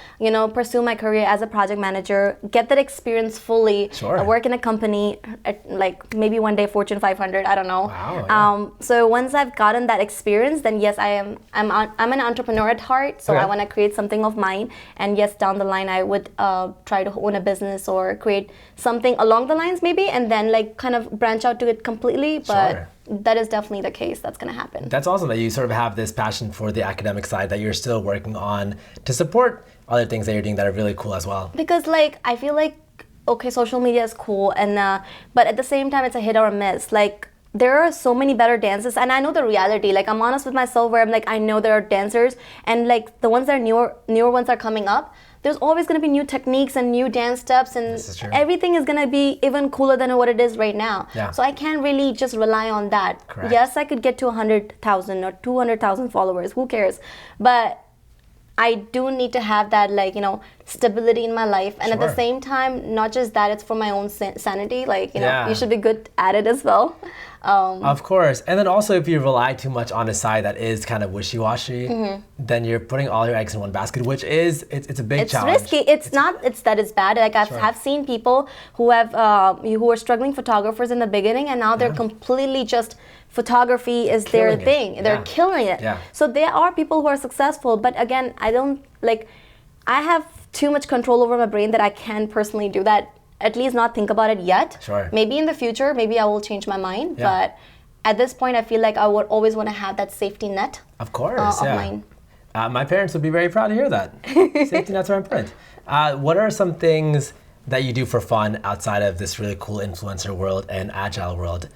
pursue my career as a project manager, get that experience fully, work in a company, like maybe one day Fortune 500, I don't know. Wow, so once I've gotten that experience, then yes, I'm an entrepreneur at heart. So I want to create something of mine. And yes, down the line, I would try to own a business or create something along the lines maybe, and then like kind of branch out to it completely. But that is definitely the case. That's going to happen. That's awesome that you sort of have this passion for the academic side that you're still working on to support other things that you're doing that are really cool as well. Because like I feel like, okay, social media is cool, and but at the same time it's a hit or a miss. Like there are so many better dancers, and I know the reality. Like I'm honest with myself where I'm like, I know there are dancers, and like the ones that are newer ones are coming up. There's always going to be new techniques and new dance steps, and everything is going to be even cooler than what it is right now. So I can't really just rely on that. Yes, I could get to 100,000 or 200,000 followers. Who cares? But I do need to have that, like, stability in my life. And at the same time, not just that, it's for my own sanity. Like, you should be good at it as well. Of course. And then also if you rely too much on a side that is kind of wishy-washy, then you're putting all your eggs in one basket, which is, it's a big challenge. It's risky. It's not that it's bad. Like I've seen people who were struggling photographers in the beginning, and now they're completely just, photography is their thing. They're killing it. So there are people who are successful, but again, I have too much control over my brain that I can personally do that. At least not think about it yet. Maybe in the future, maybe I will change my mind. But at this point, I feel like I would always want to have that safety net. Of course, of mine. My parents would be very proud to hear that. Safety nets are important. What are some things that you do for fun outside of this really cool influencer world and agile world?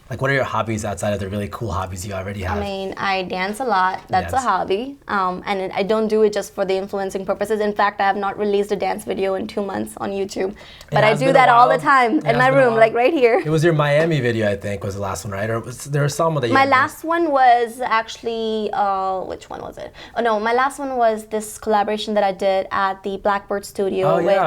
Like, what are your hobbies outside of the really cool hobbies you already have? I mean, I dance a lot. That's a hobby. And I don't do it just for the influencing purposes. In fact, I have not released a dance video in 2 months on YouTube. But I do that all the time in my room, like right here. It was your Miami video, I think, was the last one, right? Or there was some that you My last one was actually, which one was it? Oh, no, my last one was this collaboration that I did at the Blackbird Studio with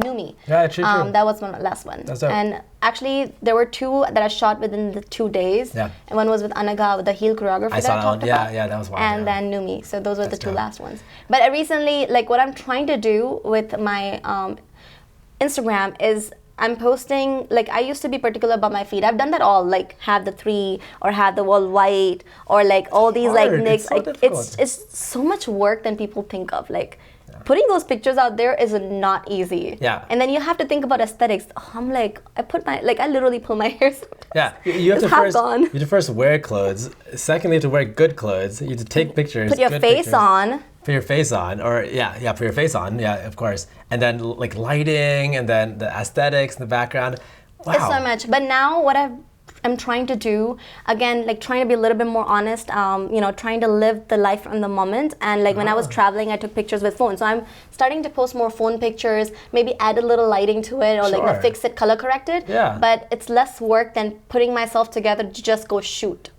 Numi. Yeah, true. That was my last one. That's dope. And actually, there were 2 that I shot within the 2 days. And one was with Anaga with the heel choreography I talked about. Yeah, that was wild. And then Numi. So those were the 2 last ones. But recently, like what I'm trying to do with my Instagram is I'm posting, like I used to be particular about my feed. I've done that all, like have the 3 or have the wall white or like all these like nicks. It's so much work than people think of. Like putting those pictures out there is not easy. And then you have to think about aesthetics. I'm like, I literally pull my hair sometimes. You have to first wear clothes. Secondly, you have to wear good clothes. You have to take pictures. Put your face on. Put your face on, or put your face on. Yeah, of course. And then like lighting, and then the aesthetics in the background. Wow. It's so much. But now what I'm trying to do, again, like trying to be a little bit more honest, trying to live the life in the moment. And like when I was traveling, I took pictures with phone. So I'm starting to post more phone pictures, maybe add a little lighting to it or like fix it, color correct it. But it's less work than putting myself together to just go shoot.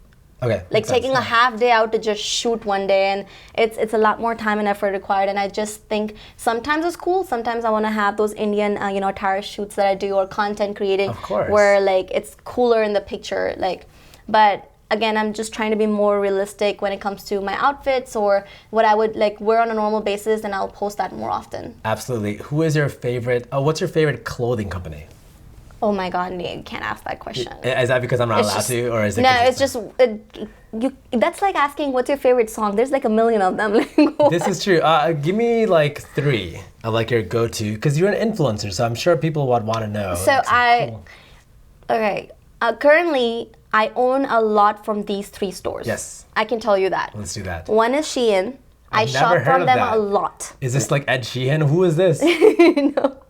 Okay. Like taking a half day out to just shoot one day, and it's a lot more time and effort required. And I just think sometimes it's cool. Sometimes I want to have those Indian, attire shoots that I do, or content creating, of course, where like it's cooler in the picture. Like, but again, I'm just trying to be more realistic when it comes to my outfits or what I would like wear on a normal basis, and I'll post that more often. Absolutely. Who is your favorite? What's your favorite clothing company? Oh my God, you can't ask that question. Is that because I'm not allowed to, or is it? No, it's just that's like asking what's your favorite song. There's like a million of them. This is true. Give me like 3 of like your go-to, because you're an influencer, so I'm sure people would want to know. So currently I own a lot from these 3 stores. Yes. I can tell you that. Let's do that. One is Shein. I shop from them a lot. Is this like Ed Sheehan? Who is this? No,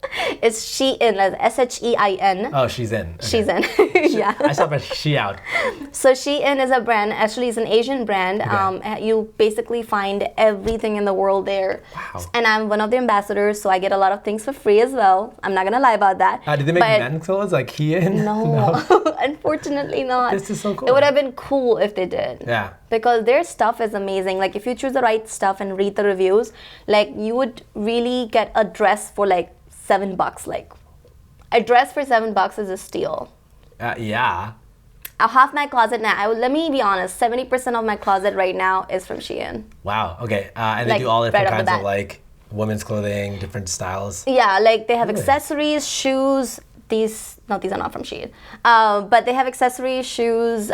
it's Shein, like Shein. Oh, she's in. Okay. She's in. Yeah. I shop at She Out. So Shein is a brand. Actually, it's an Asian brand. Okay. You basically find everything in the world there. Wow. And I'm one of the ambassadors, so I get a lot of things for free as well. I'm not gonna lie about that. Did they make men's clothes like Shein? No. Unfortunately not. This is so cool. It would have been cool if they did. Yeah. Because their stuff is amazing. Like if you choose the right stuff and read the reviews, like you would really get a dress for like $7. Like a dress for $7 is a steal. Yeah. Half my closet now, let me be honest, 70% of my closet right now is from Shein. Wow. Okay. And Like, they do all different right off the kinds of bat. like women's clothing, different styles. Yeah, like they have Really? accessories, shoes. These are not from Shein. But they have accessories, shoes,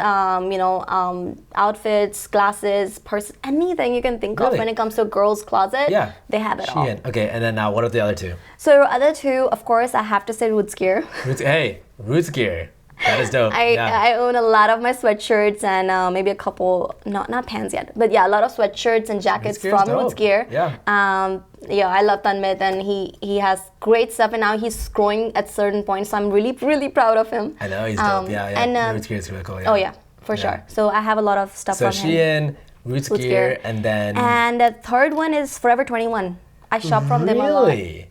outfits, glasses, anything you can think of Really? when it comes to a girl's closet. Yeah. They have it all. Shein. Okay. And then what are the other 2? So other 2, of course, I have to say Roots Gear. Roots Gear. That is dope. I own a lot of my sweatshirts and maybe a couple, not pants yet, but yeah, a lot of sweatshirts and jackets from Roots Gear. Yeah. I love Tanmit, and he has great stuff, and now he's growing at certain points, so I'm really, really proud of him. I know, he's dope. And Roots Gear is really cool. Yeah. Oh yeah, for sure. So I have a lot of stuff So from him. Shein, Roots Gear, and then... And the third one is Forever 21. I shop from them a lot. Really?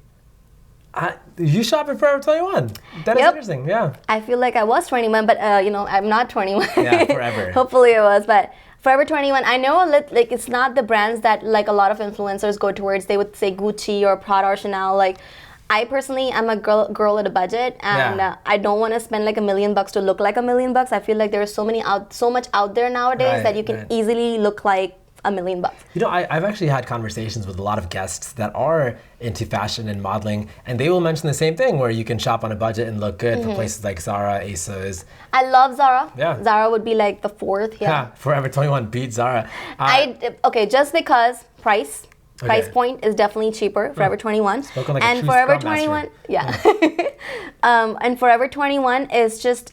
You shop at Forever 21. That is interesting, yeah. I feel like I was 21, but I'm not 21. Yeah, forever. Hopefully it was, but Forever 21, I know like it's not the brands that like a lot of influencers go towards. They would say Gucci or Prada or Chanel. Like I personally am a girl at a budget, and I don't want to spend like $1 million to look like $1 million. I feel like there's so much out there nowadays that you can easily look like $1 million. I've actually had conversations with a lot of guests that are into fashion and modeling, and they will mention the same thing, where you can shop on a budget and look good for places like Zara, ASOS. I love Zara. Yeah. Zara would be like the 4th. Yeah. Forever 21 beat Zara. Just because price point is definitely cheaper. Forever 21. Spoken like a And true Forever Scrum Master. 21, yeah. And Forever 21 is just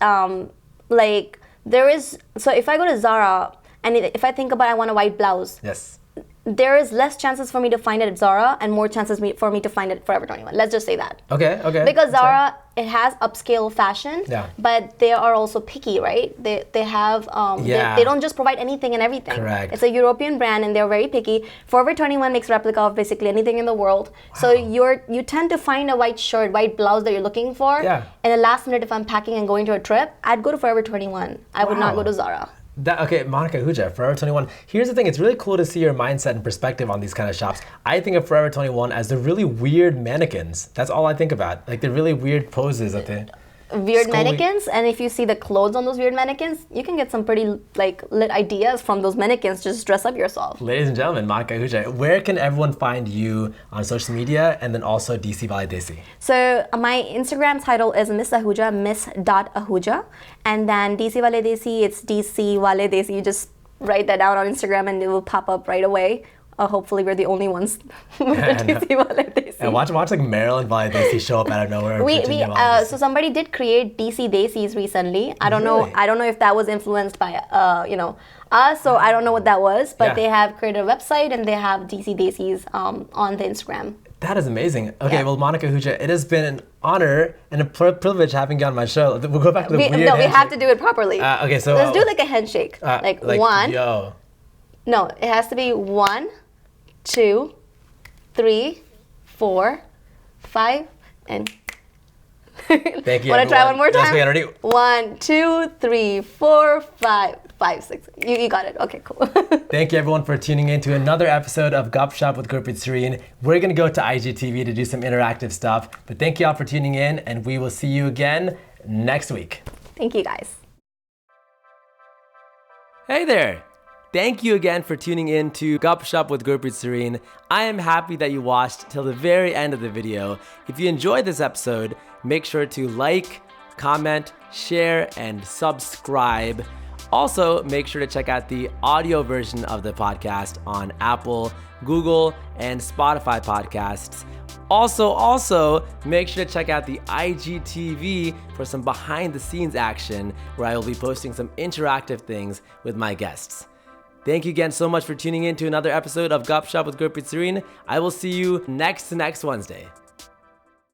like there is. So if I go to Zara, and if I think about I want a white blouse, Yes. there is less chances for me to find it at Zara and more chances for me to find it at Forever 21. Let's just say that. Okay. Because Zara, it has upscale fashion, but they are also picky, right? They have, they don't just provide anything and everything. Correct. It's a European brand and they're very picky. Forever 21 makes replica of basically anything in the world. Wow. So you tend to find a white shirt, white blouse that you're looking for. Yeah. And the last minute, if I'm packing and going to a trip, I'd go to Forever 21. I would not go to Zara. Monica Ahuja, Forever 21. Here's the thing, it's really cool to see your mindset and perspective on these kind of shops. I think of Forever 21 as the really weird mannequins. That's all I think about. Like the really weird poses that they... Weird mannequins, and if you see the clothes on those weird mannequins, you can get some pretty like lit ideas from those mannequins. Just dress up yourself. Ladies and gentlemen, Monica Ahuja, where can everyone find you on social media, and then also DcWaleDesi? So my Instagram title is Miss Ahuja, miss.ahuja, and then DcWaleDesi, it's DcWaleDesi. You just write that down on Instagram and it will pop up right away. Hopefully we're the only ones with the DcWaleDesi. And watch like Maryland DcWaleDesi show up out of nowhere. So somebody did create DcDesis recently. I don't know if that was influenced by us, or I don't know what that was, but they have created a website and they have DcDesis on the Instagram. That is amazing. Okay, well, Monica Ahuja, it has been an honor and a privilege having you on my show. We'll go back to the weird handshake. We have to do it properly. Okay, so let's do like a handshake. Like one. Yo. No, it has to be 1, 2, 3, 4, 5, and. Thank you. Want to try one more time? Yes, we already. 1, 2, 3, 4, 5. 5, 6. You got it. Okay, cool. Thank you everyone for tuning in to another episode of GupShup with Gurpreet Sarin. We're going to go to IGTV to do some interactive stuff. But thank you all for tuning in, and we will see you again next week. Thank you, guys. Hey there. Thank you again for tuning in to GupShup with Gurpreet Sarin. I am happy that you watched till the very end of the video. If you enjoyed this episode, make sure to like, comment, share, and subscribe. Also, make sure to check out the audio version of the podcast on Apple, Google, and Spotify podcasts. Also, make sure to check out the IGTV for some behind the scenes action where I will be posting some interactive things with my guests. Thank you again so much for tuning in to another episode of GupShup with Gurpreet Sarin. I will see you next Wednesday.